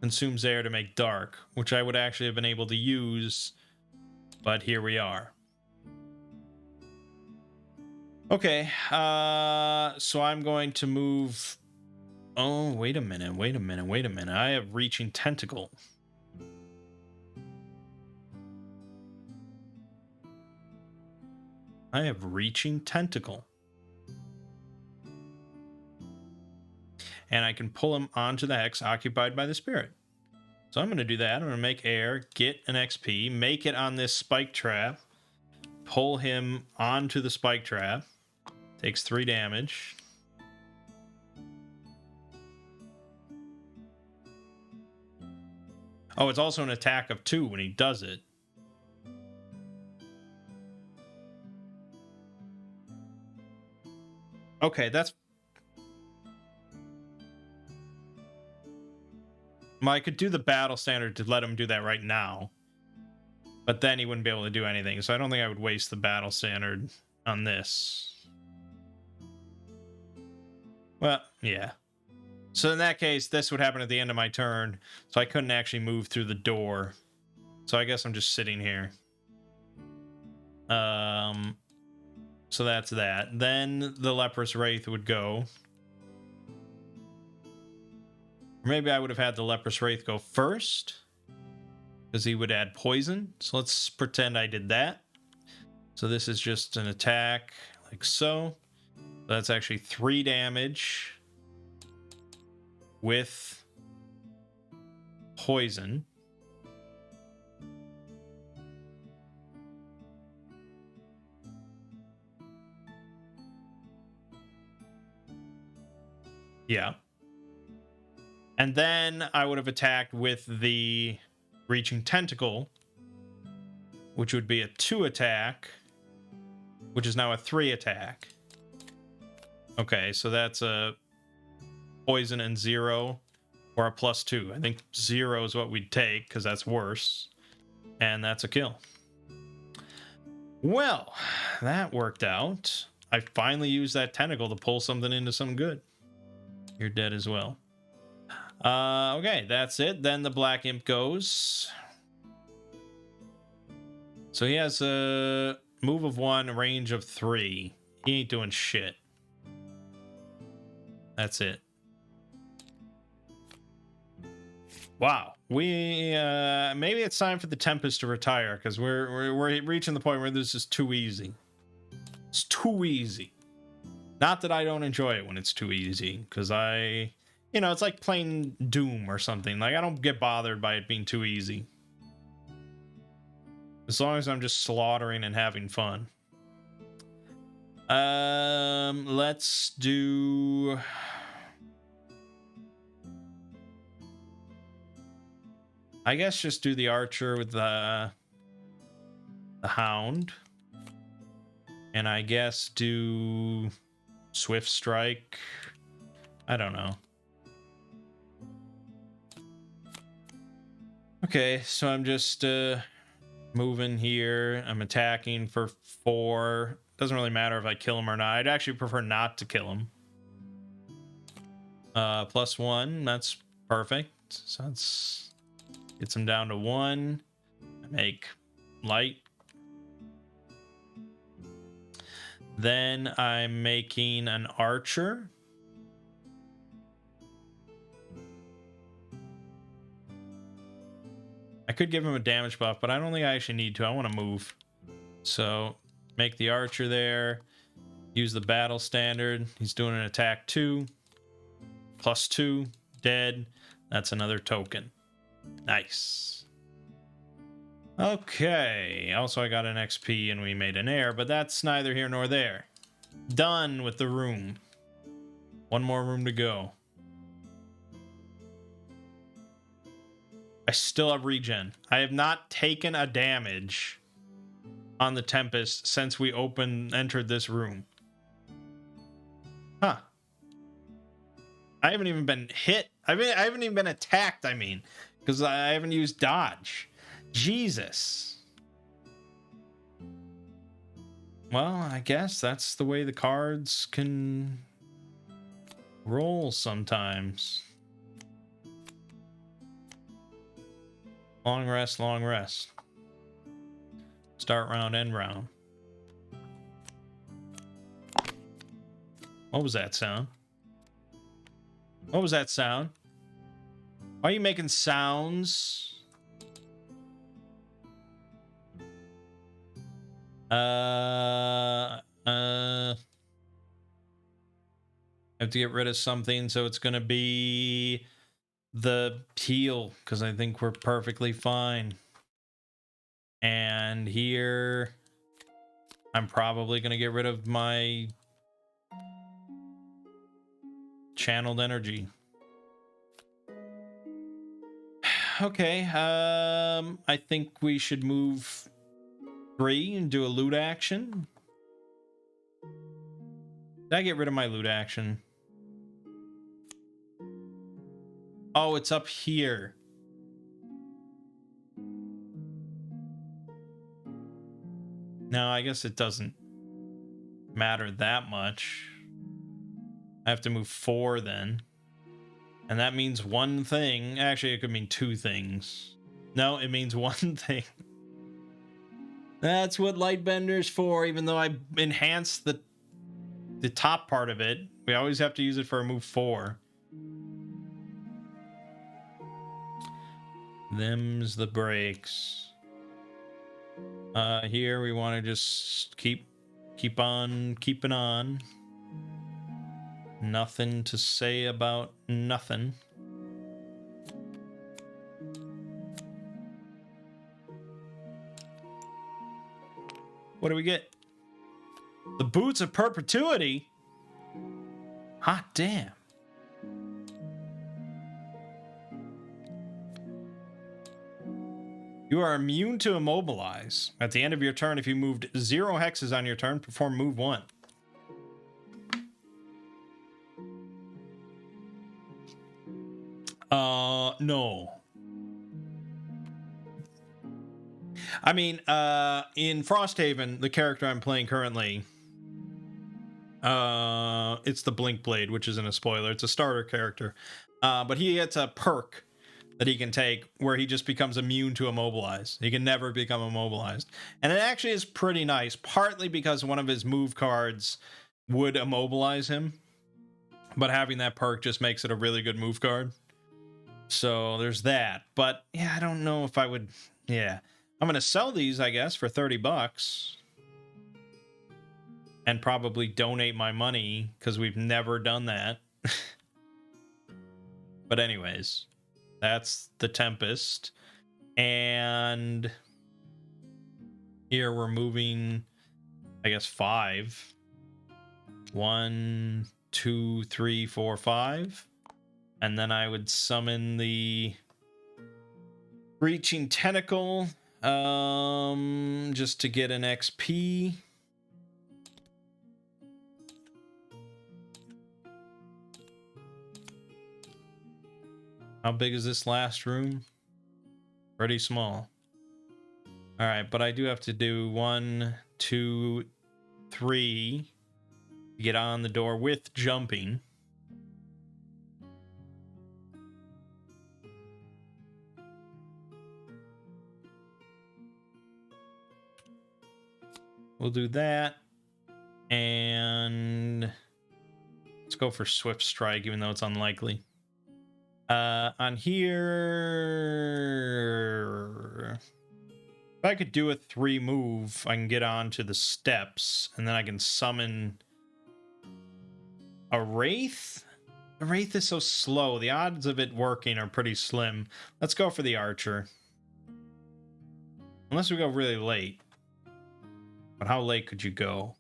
consumes air to make dark, which I would actually have been able to use, but here we are. Okay, so I'm going to move... Oh, wait a minute. I have Reaching Tentacle. I have Reaching Tentacle. And I can pull him onto the hex occupied by the spirit. So I'm going to do that. I'm going to make air, get an XP, make it on this spike trap, pull him onto the spike trap. Takes 3 damage. Oh, it's also an attack of 2 when he does it. Okay, that's... Well, I could do the battle standard to let him do that right now. But then he wouldn't be able to do anything. So I don't think I would waste the battle standard on this. Well, yeah. So in that case, this would happen at the end of my turn. So I couldn't actually move through the door. So I guess I'm just sitting here. So that's that. Then the Leprous Wraith would go. Or maybe I would have had the Leprous Wraith go first, because he would add poison. So let's pretend I did that. So this is just an attack, like so. That's actually 3 damage with poison. Yeah. And then I would have attacked with the Reaching Tentacle, which would be a 2 attack, which is now a 3 attack. Okay, so that's a poison and 0, or a +2. I think 0 is what we'd take, because that's worse. And that's a kill. Well, that worked out. I finally used that tentacle to pull something into some good. You're dead as well. Okay, that's it. Then the Black Imp goes. So he has a move of 1, a range of 3. He ain't doing shit. That's it. Wow. We maybe it's time for the Tempest to retire, because we're reaching the point where this is too easy. It's too easy. Not that I don't enjoy it when it's too easy, because you know, it's like playing Doom or something. Like, I don't get bothered by it being too easy. As long as I'm just slaughtering and having fun. Let's do... I guess just do the Archer with the Hound. And I guess do Swift Strike. I don't know. Okay, so I'm just moving here. I'm attacking for 4. Doesn't really matter if I kill him or not. I'd actually prefer not to kill him. +1, that's perfect. So that's... Gets him down to 1. Make light. Then I'm making an Archer. I could give him a damage buff, but I don't think I actually need to. I want to move. So make the archer there. Use the battle standard. He's doing an attack 2. +2. Dead. That's another token. Nice. Okay. Also, I got an XP and we made an air, but that's neither here nor there. Done with the room. One more room to go. I still have regen. I have not taken a damage on the Tempest since we entered this room. Huh. I haven't even been hit. I haven't even been attacked, I mean, because I haven't used dodge. Jesus. Well, I guess that's the way the cards can roll sometimes. Long rest, long rest. Start round, end round. What was that sound? What was that sound? Why are you making sounds? I have to get rid of something, so it's gonna be the teal, because I think we're perfectly fine. And here, I'm probably gonna get rid of my channeled energy. Okay, I think we should move 3 and do a loot action. Did I get rid of my loot action? Oh, it's up here. No, I guess it doesn't matter that much. I have to move 4 then. And that means one thing. Actually, it could mean 2 things. No, it means one thing. That's what Lightbender's for, even though I enhanced the top part of it. We always have to use it for a move 4. Them's the breaks. Here we want to just keep on keeping on. Nothing to say about nothing. What do we get? The Boots of Perpetuity? Hot damn. You are immune to immobilize. At the end of your turn, if you moved 0 hexes on your turn, perform move 1. No. I mean, in Frosthaven, the character I'm playing currently, it's the Blink Blade, which isn't a spoiler. It's a starter character. But he gets a perk that he can take where he just becomes immune to immobilize. He can never become immobilized. And it actually is pretty nice, partly because one of his move cards would immobilize him. But having that perk just makes it a really good move card. So there's that. But yeah, I don't know if I would... Yeah. I'm going to sell these, I guess, for 30 bucks. And probably donate my money, because we've never done that. But anyways, that's the Tempest. And here we're moving, I guess, 5. 1, 2, 3, 4, 5. And then I would summon the Reaching Tentacle, just to get an XP. How big is this last room? Pretty small. All right, but I do have to do 1, 2, 3 to get on the door with jumping. We'll do that. And let's go for Swift Strike, even though it's unlikely. On here... I could do a 3 move, I can get onto the steps, and then I can summon a Wraith? The Wraith is so slow. The odds of it working are pretty slim. Let's go for the Archer. Unless we go really late. But how late could you go?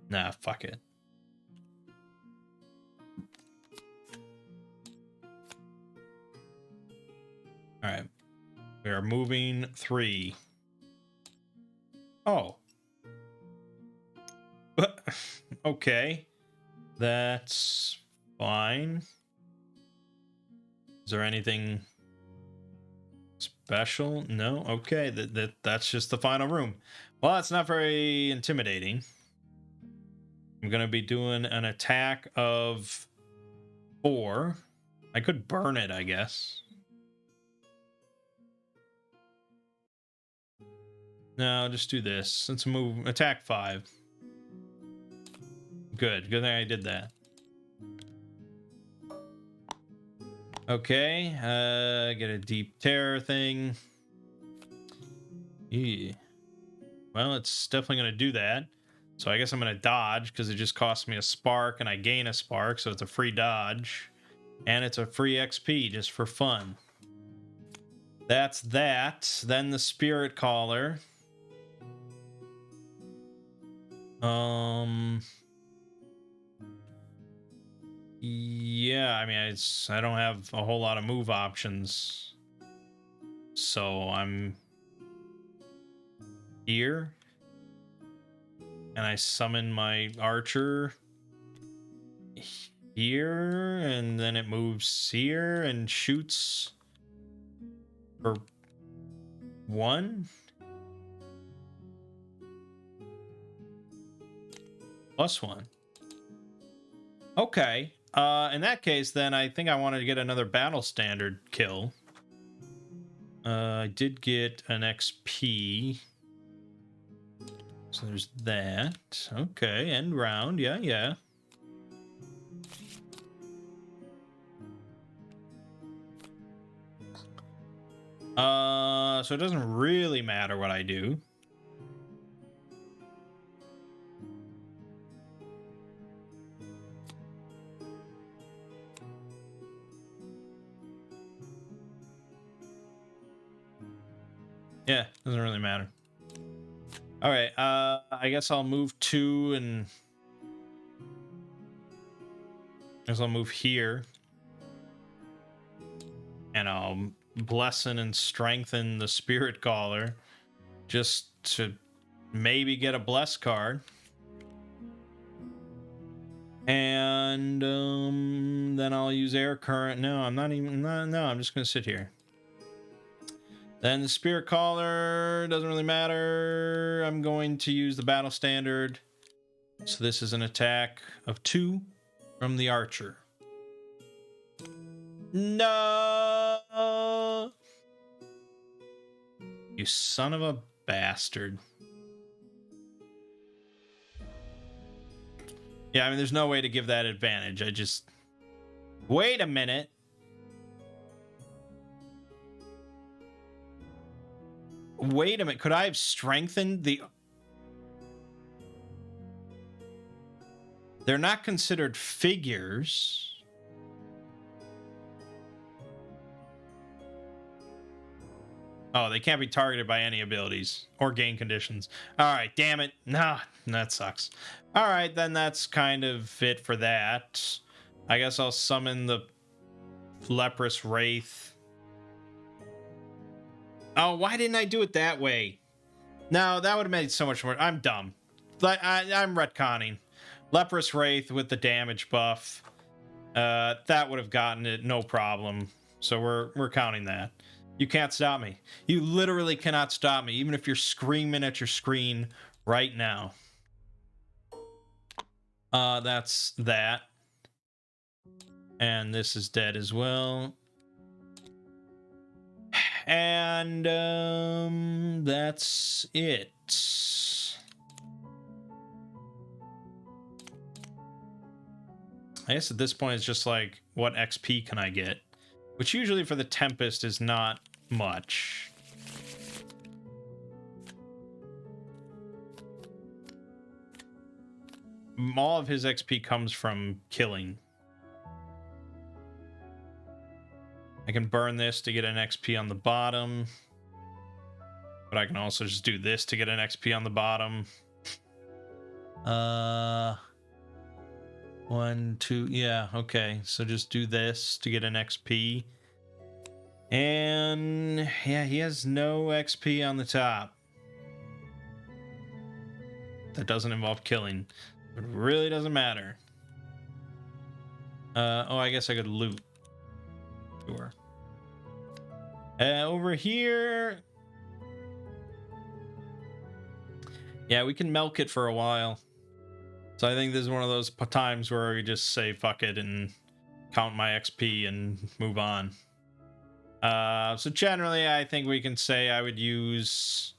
Nah, fuck it. Alright. We are moving 3. Oh. Okay. That's fine. Is there anything special? No? Okay, that's just the final room. Well, that's not very intimidating. I'm going to be doing an attack of 4. I could burn it, I guess. No, I'll just do this. Let's move. Attack 5. Good. Good thing I did that. Okay. Get a deep terror thing. Yeah. Well, it's definitely going to do that. So I guess I'm going to dodge because it just costs me a spark and I gain a spark. So it's a free dodge. And it's a free XP just for fun. That's that. Then the Spirit Caller. Yeah, I mean, I don't have a whole lot of move options. So I'm here. And I summon my Archer here, and then it moves here and shoots for 1. +1. Okay. In that case, then I think I wanted to get another battle standard kill. I did get an XP. So there's that. Okay, end round. Yeah, yeah. So it doesn't really matter what I do. Yeah, doesn't really matter. All right, I guess I'll move 2 and I guess I'll move here. And I'll blessin and strengthen the Spirit Caller just to maybe get a bless card. And then I'll use air current. No, I'm not even. No, I'm just gonna sit here. Then the Spirit Caller doesn't really matter. I'm going to use the battle standard. So this is an attack of 2 from the Archer. No! You son of a bastard. Yeah, I mean, there's no way to give that advantage. I just... Wait a minute. Wait a minute. Could I have strengthened the... They're not considered figures. Oh, they can't be targeted by any abilities or gain conditions. All right, damn it. Nah, that sucks. All right, then that's kind of it for that. I guess I'll summon the Leprous Wraith. Oh, why didn't I do it that way? No, that would have made so much more. I'm dumb. I'm retconning. Leprous Wraith with the damage buff. That would have gotten it, no problem. So we're counting that. You can't stop me. You literally cannot stop me, even if you're screaming at your screen right now. That's that. And this is dead as well. And that's it. I guess at this point it's just like, what XP can I get? Which usually for the Tempest is not much. all of his XP comes from killing. I can burn this to get an XP on the bottom. But I can also just do this to get an XP on the bottom. 1, 2, yeah, okay. So just do this to get an XP. And yeah, he has no XP on the top. That doesn't involve killing. It really doesn't matter. Oh, I guess I could loot. Sure. Over here. Yeah, we can milk it for a while. So I think this is one of those times where we just say fuck it and count my XP and move on. So generally, I think we can say I would use...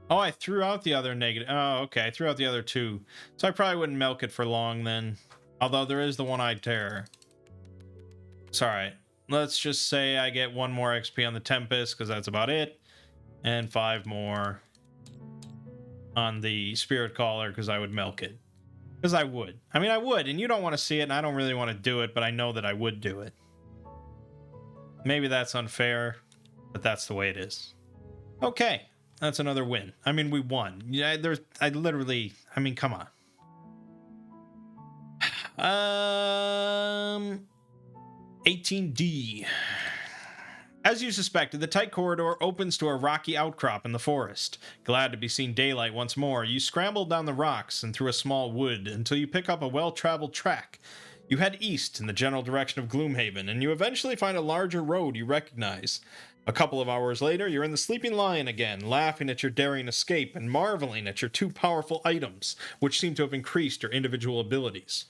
Oh, I threw out the other negative... Oh, okay, I threw out the other 2. So I probably wouldn't milk it for long then. Although there is the One-Eyed Terror. It's alright. Let's just say I get 1 more XP on the Tempest, because that's about it. And 5 more on the Spirit Caller, because I would milk it. Because I would. I mean, I would, and you don't want to see it, and I don't really want to do it, but I know that I would do it. Maybe that's unfair, but that's the way it is. Okay, that's another win. I mean, we won. Yeah, I mean, come on. 18D. As you suspected, the tight corridor opens to a rocky outcrop in the forest. Glad to be seeing daylight once more, you scramble down the rocks and through a small wood until you pick up a well-traveled track. You head east in the general direction of Gloomhaven, and you eventually find a larger road you recognize. A couple of hours later, you're in the Sleeping Lion again, laughing at your daring escape and marveling at your 2 powerful items, which seem to have increased your individual abilities.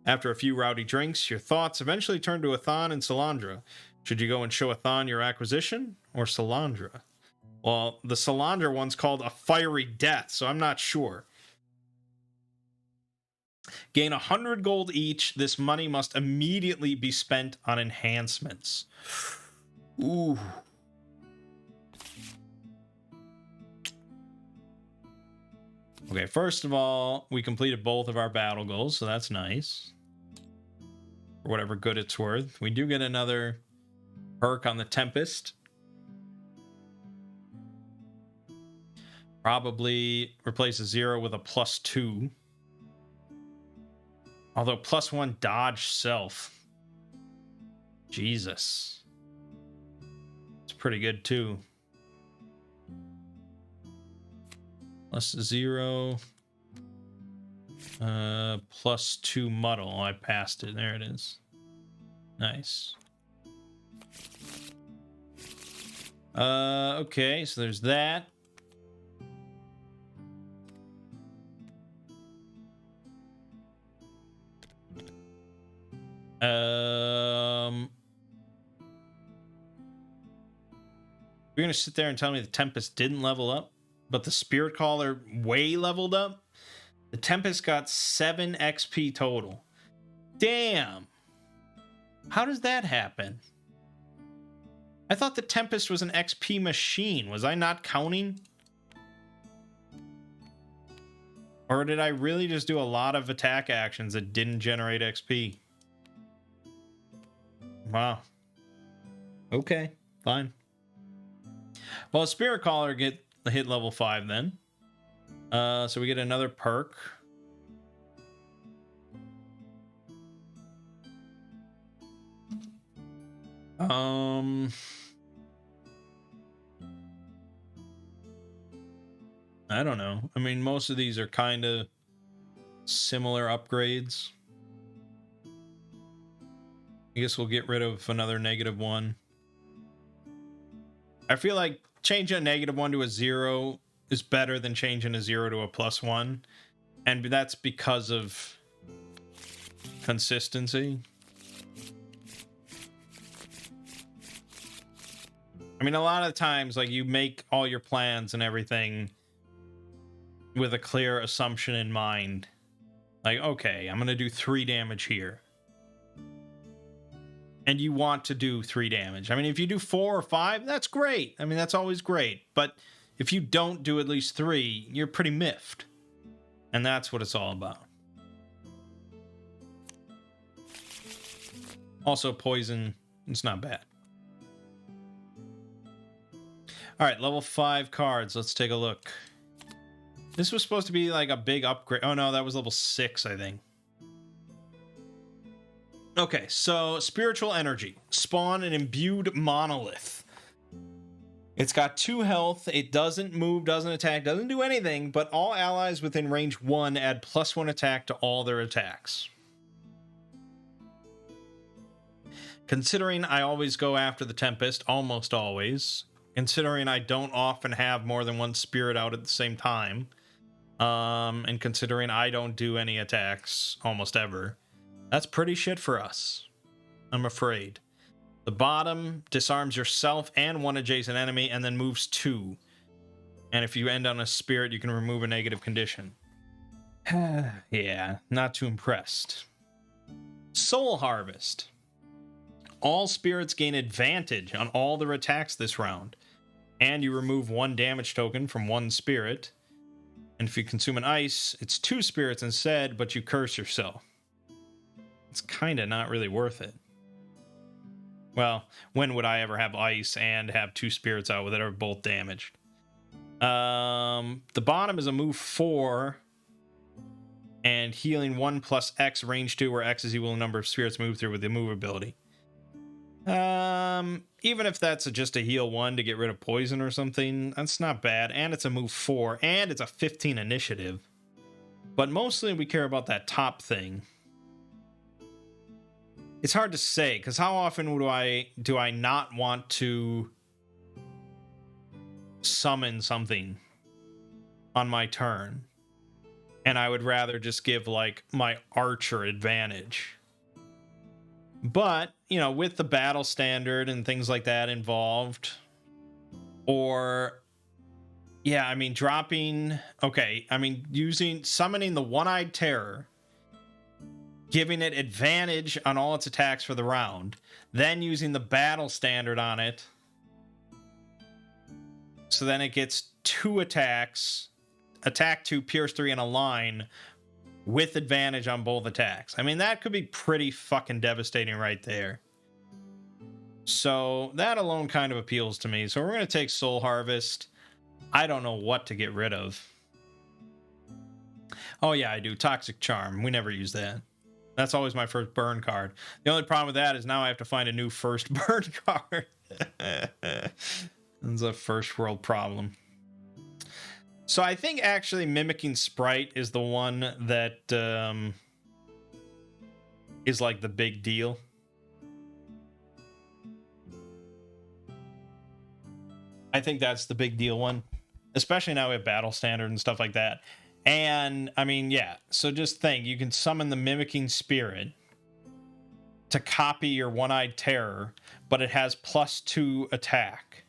After a few rowdy drinks, your thoughts eventually turn to Athan and Salandra. Should you go and show Athan your acquisition, or Salandra? Well, the Salandra one's called a Fiery Death, so I'm not sure. Gain 100 gold each. This money must immediately be spent on enhancements. Ooh. Okay, first of all, we completed both of our battle goals, so that's nice. For whatever good it's worth. We do get another perk on the Tempest. Probably replace a 0 with a +2. Although +1 dodge self. Jesus. It's pretty good too. +0. +2 muddle. I passed it. There it is. Nice. Okay, so there's that. You're gonna sit there and tell me the Tempest didn't level up, but the Spirit Caller way leveled up? The Tempest got 7 XP total. Damn. How does that happen? I thought the Tempest was an XP machine. Was I not counting? Or did I really just do a lot of attack actions that didn't generate XP? Wow. Okay, fine. Well, Spirit Caller hit level 5 then. So we get another perk. I don't know. I mean, most of these are kind of similar upgrades. I guess we'll get rid of another -1. I feel like changing a -1 to a 0 is better than changing a 0 to a +1. And that's because of consistency. I mean, a lot of times, like, you make all your plans and everything with a clear assumption in mind. Like, okay, I'm going to do 3 damage here. And you want to do 3 damage. I mean, if you do 4 or 5, that's great. I mean, that's always great. But if you don't do at least 3, you're pretty miffed. And that's what it's all about. Also, poison, it's not bad. All right, level 5 cards. Let's take a look. This was supposed to be like a big upgrade. Oh no, that was level 6, I think. Okay, so Spiritual Energy. Spawn an imbued monolith. It's got 2 health. It doesn't move, doesn't attack, doesn't do anything, but all allies within range 1 add +1 attack to all their attacks. Considering I always go after the Tempest, almost always, considering I don't often have more than one spirit out at the same time, and considering I don't do any attacks almost ever, that's pretty shit for us, I'm afraid. The bottom disarms yourself and one adjacent enemy and then moves 2. And if you end on a spirit, you can remove a negative condition. Yeah, not too impressed. Soul Harvest. All spirits gain advantage on all their attacks this round. And you remove 1 damage token from 1 spirit. And if you consume an ice, it's 2 spirits instead, but you curse yourself. It's kind of not really worth it. Well, when would I ever have ice and have 2 spirits out that are both damaged? The bottom is a move 4. And healing 1 plus X range 2, where X is equal to the number of spirits moved through with the move ability. Even if that's just a heal 1 to get rid of poison or something, that's not bad. And it's a move 4, and it's a 15 initiative. But mostly we care about that top thing. It's hard to say, because how often do I not want to summon something on my turn? And I would rather just give, like, my archer advantage. But, you know, with the battle standard and things like that involved, or, yeah, I mean, summoning the One-Eyed Terror, giving it advantage on all its attacks for the round, then using the battle standard on it, so then it gets 2 attacks, attack 2, pierce 3, and a line, with advantage on both attacks. I mean, that could be pretty fucking devastating right there. So that alone kind of appeals to me. So we're going to take Soul Harvest. I don't know what to get rid of. Oh yeah, I do. Toxic Charm. We never use that. That's always my first burn card. The only problem with that is now I have to find a new first burn card. It's a first world problem. So I think actually Mimicking Sprite is the one that is like the big deal. I think that's the big deal one. Especially now we have battle standard and stuff like that. And, I mean, yeah. So just think, you can summon the Mimicking Spirit to copy your One-Eyed Terror, but it has +2 attack.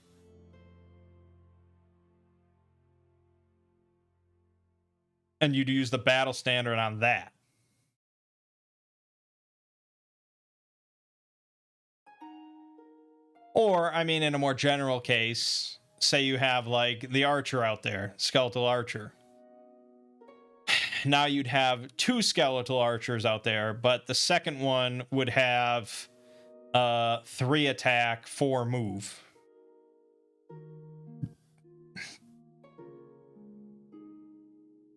And you'd use the battle standard on that. Or, I mean, in a more general case, say you have, like, the archer out there, skeletal archer. Now you'd have 2 skeletal archers out there, but the second one would have 3 attack, 4 move.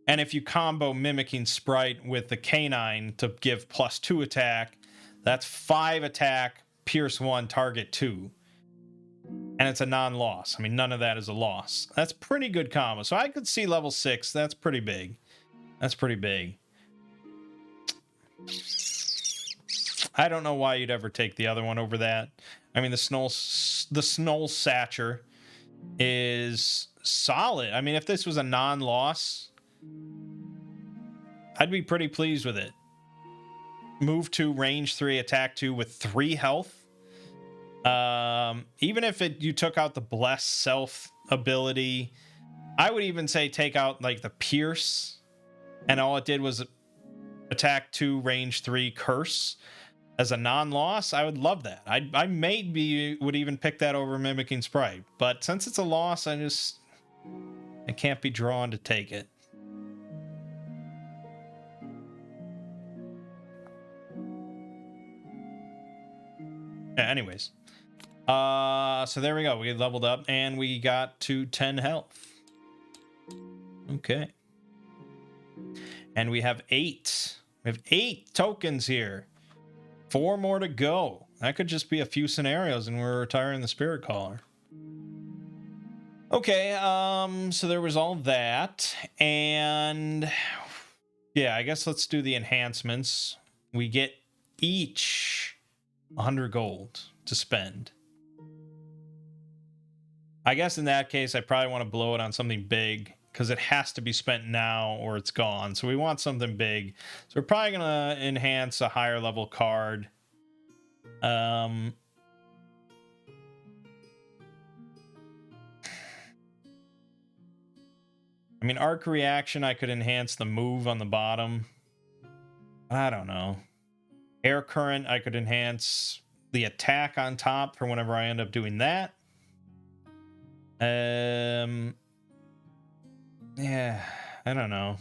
And if you combo Mimicking Sprite with the canine to give +2 attack, that's 5 attack, pierce 1, target 2. And it's a non-loss. I mean, none of that is a loss. That's pretty good combo. So I could see level 6. That's pretty big. That's pretty big. I don't know why you'd ever take the other one over that. I mean, the Snow Satcher is solid. I mean, if this was a non-loss, I'd be pretty pleased with it. Move 2, range 3, attack 2 with 3 health. Even if you took out the Bless Self ability, I would even say take out like the Pierce, and all it did was attack 2, range 3, curse as a non-loss. I would love that. I maybe would even pick that over Mimicking Sprite, but since it's a loss, I can't be drawn to take it. Anyways. So there we go. We leveled up and we got to 10 health. Okay. And we have 8. We have 8 tokens here. 4 more to go. That could just be a few scenarios and we're retiring the Spirit Caller. Okay, so there was all that. And yeah, I guess let's do the enhancements. We get each 100 gold to spend. I guess in that case, I probably want to blow it on something big because it has to be spent now or it's gone. So we want something big. So we're probably going to enhance a higher level card. I mean, arc reaction, I could enhance the move on the bottom. I don't know. Air current, I could enhance the attack on top for whenever I end up doing that. Yeah, I don't know.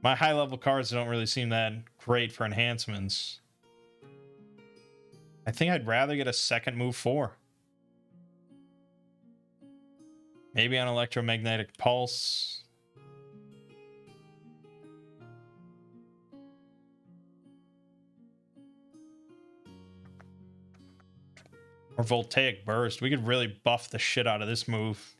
My high level cards don't really seem that great for enhancements. I think I'd rather get a second move 4. Maybe on electromagnetic pulse. Or voltaic burst. We could really buff the shit out of this move.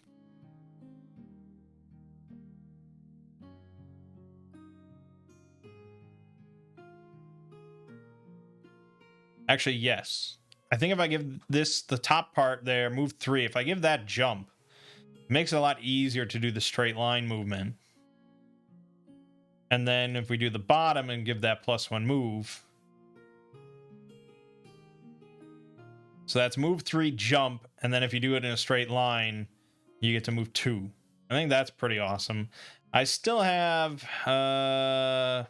Actually, yes. I think if I give this, the top part there, move 3, if I give that jump, it makes it a lot easier to do the straight line movement. And then if we do the bottom and give that +1 move. So that's move 3, jump, and then if you do it in a straight line, you get to move 2. I think that's pretty awesome. I still have I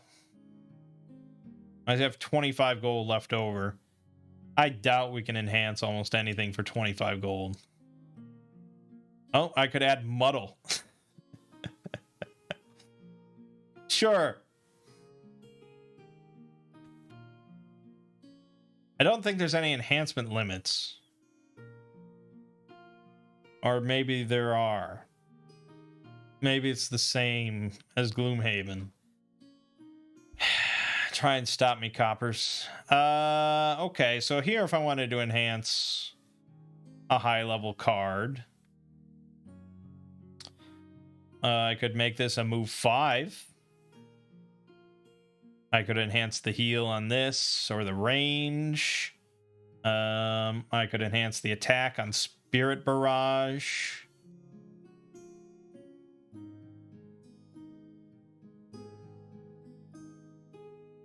have 25 gold left over. I doubt we can enhance almost anything for 25 gold. Oh, I could add muddle. Sure. I don't think there's any enhancement limits. Or maybe there are. Maybe it's the same as Gloomhaven. Try and stop me, coppers. Okay, so here if I wanted to enhance a high level card, I could make this a move 5. I could enhance the heal on this or the range. I could enhance the attack on Spirit Barrage.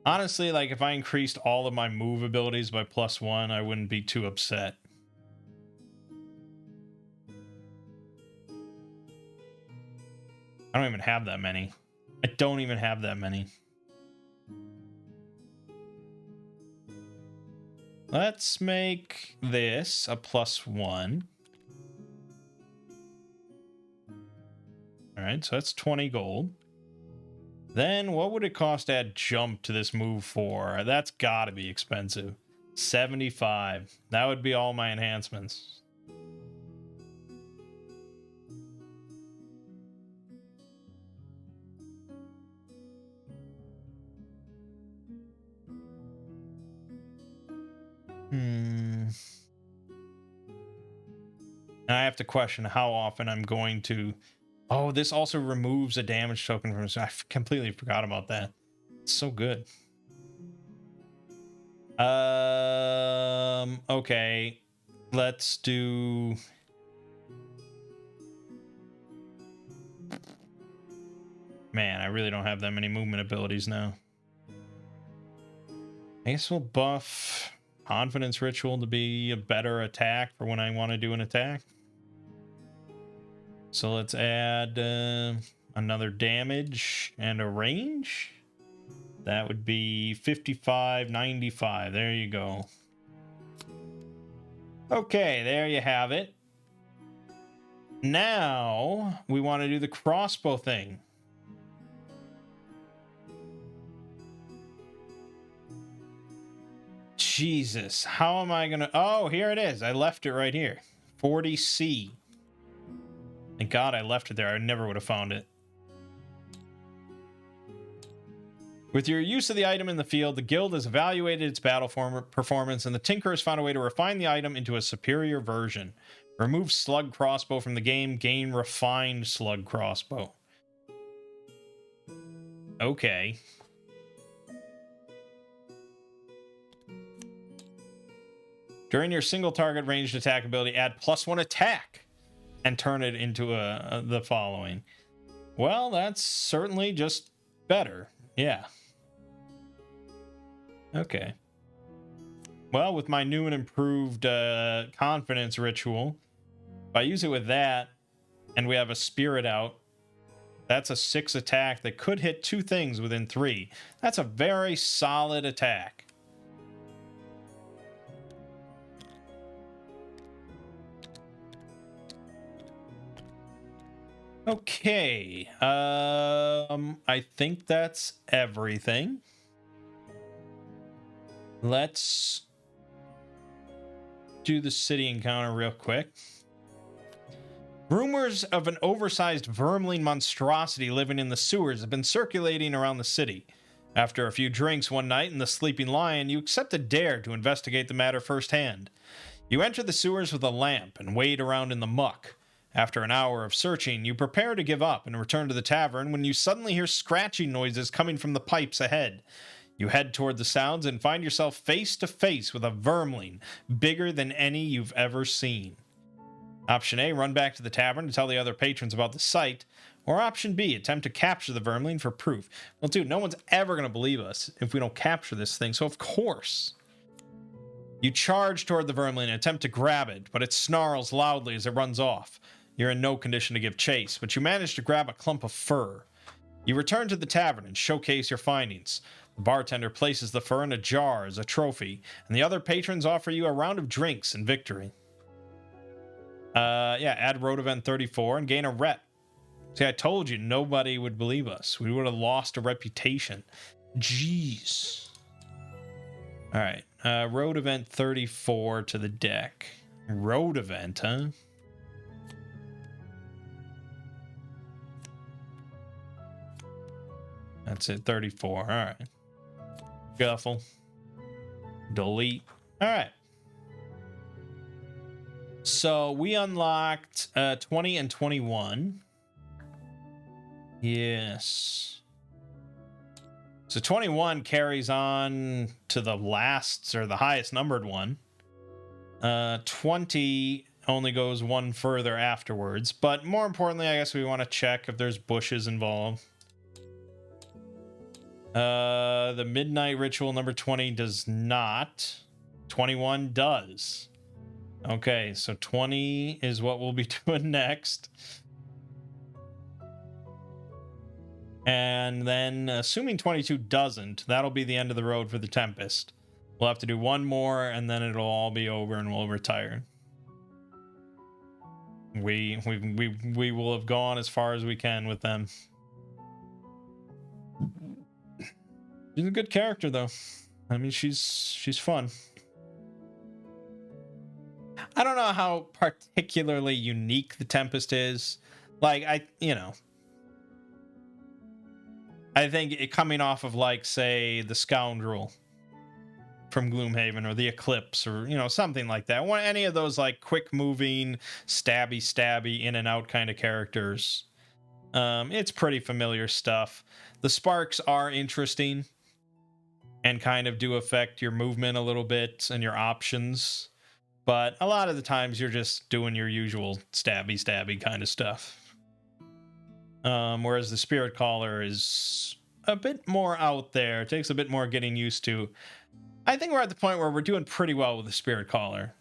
Honestly, like if I increased all of my move abilities by +1, I wouldn't be too upset. I don't even have that many. I don't even have that many. Let's make this a +1. All right, so that's 20 gold. Then what would it cost to add jump to this move 4? That's gotta be expensive. 75. That would be all my enhancements. And I have to question how often I'm going to... Oh, this also removes a damage token from... I completely forgot about that. It's so good. Okay. Let's do... Man, I really don't have that many movement abilities now. I guess we'll buff Confidence Ritual to be a better attack for when I want to do an attack. So let's add another damage and a range. That would be 55, 95. There you go. Okay, there you have it. Now we want to do the crossbow thing. Jesus, how am I gonna... Oh, here it is. I left it right here. 40C. Thank God I left it there. I never would have found it. With your use of the item in the field, the guild has evaluated its battle performance, and the Tinker has found a way to refine the item into a superior version. Remove slug crossbow from the game, gain refined slug crossbow. Okay. During your single target ranged attack ability, add +1 attack and turn it into the following. Well, that's certainly just better. Yeah. Okay. Well, with my new and improved confidence ritual, if I use it with that, and we have a spirit out, that's a 6 attack that could hit 2 things within 3. That's a very solid attack. Okay. I think that's everything. Let's do the city encounter real quick. Rumors of an oversized vermling monstrosity living in the sewers have been circulating around the city. After a few drinks one night in the Sleeping Lion, you accept a dare to investigate the matter firsthand. You enter the sewers with a lamp and wade around in the muck. After an hour of searching, you prepare to give up and return to the tavern when you suddenly hear scratching noises coming from the pipes ahead. You head toward the sounds and find yourself face to face with a vermling bigger than any you've ever seen. Option A, run back to the tavern to tell the other patrons about the sight. Or option B, attempt to capture the vermling for proof. Well, dude, no one's ever going to believe us if we don't capture this thing, so of course. You charge toward the vermling and attempt to grab it, but it snarls loudly as it runs off. You're in no condition to give chase, but you manage to grab a clump of fur. You return to the tavern and showcase your findings. The bartender places the fur in a jar as a trophy, and the other patrons offer you a round of drinks in victory. Add road event 34 and gain a rep. See, I told you nobody would believe us. We would have lost a reputation. Jeez. All right, road event 34 to the deck. Road event, huh? That's it, 34. All right. Shuffle. Delete. All right. So we unlocked 20 and 21. Yes. So 21 carries on to the last or the highest numbered one. 20 only goes one further afterwards. But more importantly, I guess we want to check if there's bushes involved. The Midnight Ritual number 20 does not. 21 does. Okay, so 20 is what we'll be doing next. And then, assuming 22 doesn't, that'll be the end of the road for the Tempest. We'll have to do one more, and then it'll all be over, and we'll retire. We will have gone as far as we can with them. She's a good character, though. I mean, she's fun. I don't know how particularly unique the Tempest is. Like, I think it coming off of, like, say, the Scoundrel from Gloomhaven or the Eclipse or, something like that. Any of those, like, quick-moving, stabby, in-and-out kind of characters. It's pretty familiar stuff. The sparks are interesting and kind of do affect your movement a little bit and your options. But a lot of the times you're just doing your usual stabby kind of stuff. Whereas the Spirit Caller is a bit more out there. It takes a bit more getting used to. I think we're at the point where we're doing pretty well with the Spirit Caller.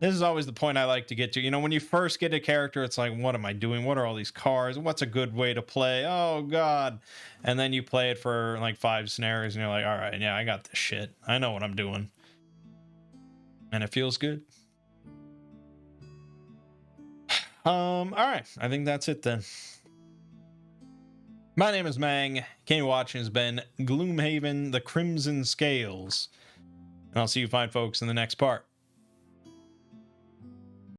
This is always the point I like to get to. When you first get a character, it's like, what am I doing? What are all these cards? What's a good way to play? Oh, God. And then you play it for like 5 scenarios and you're like, all right, yeah, I got this shit. I know what I'm doing. And it feels good. All right. I think that's it then. My name is Mangg. Watching has been Gloomhaven, the Crimson Scales. I'll see you fine folks in the next part.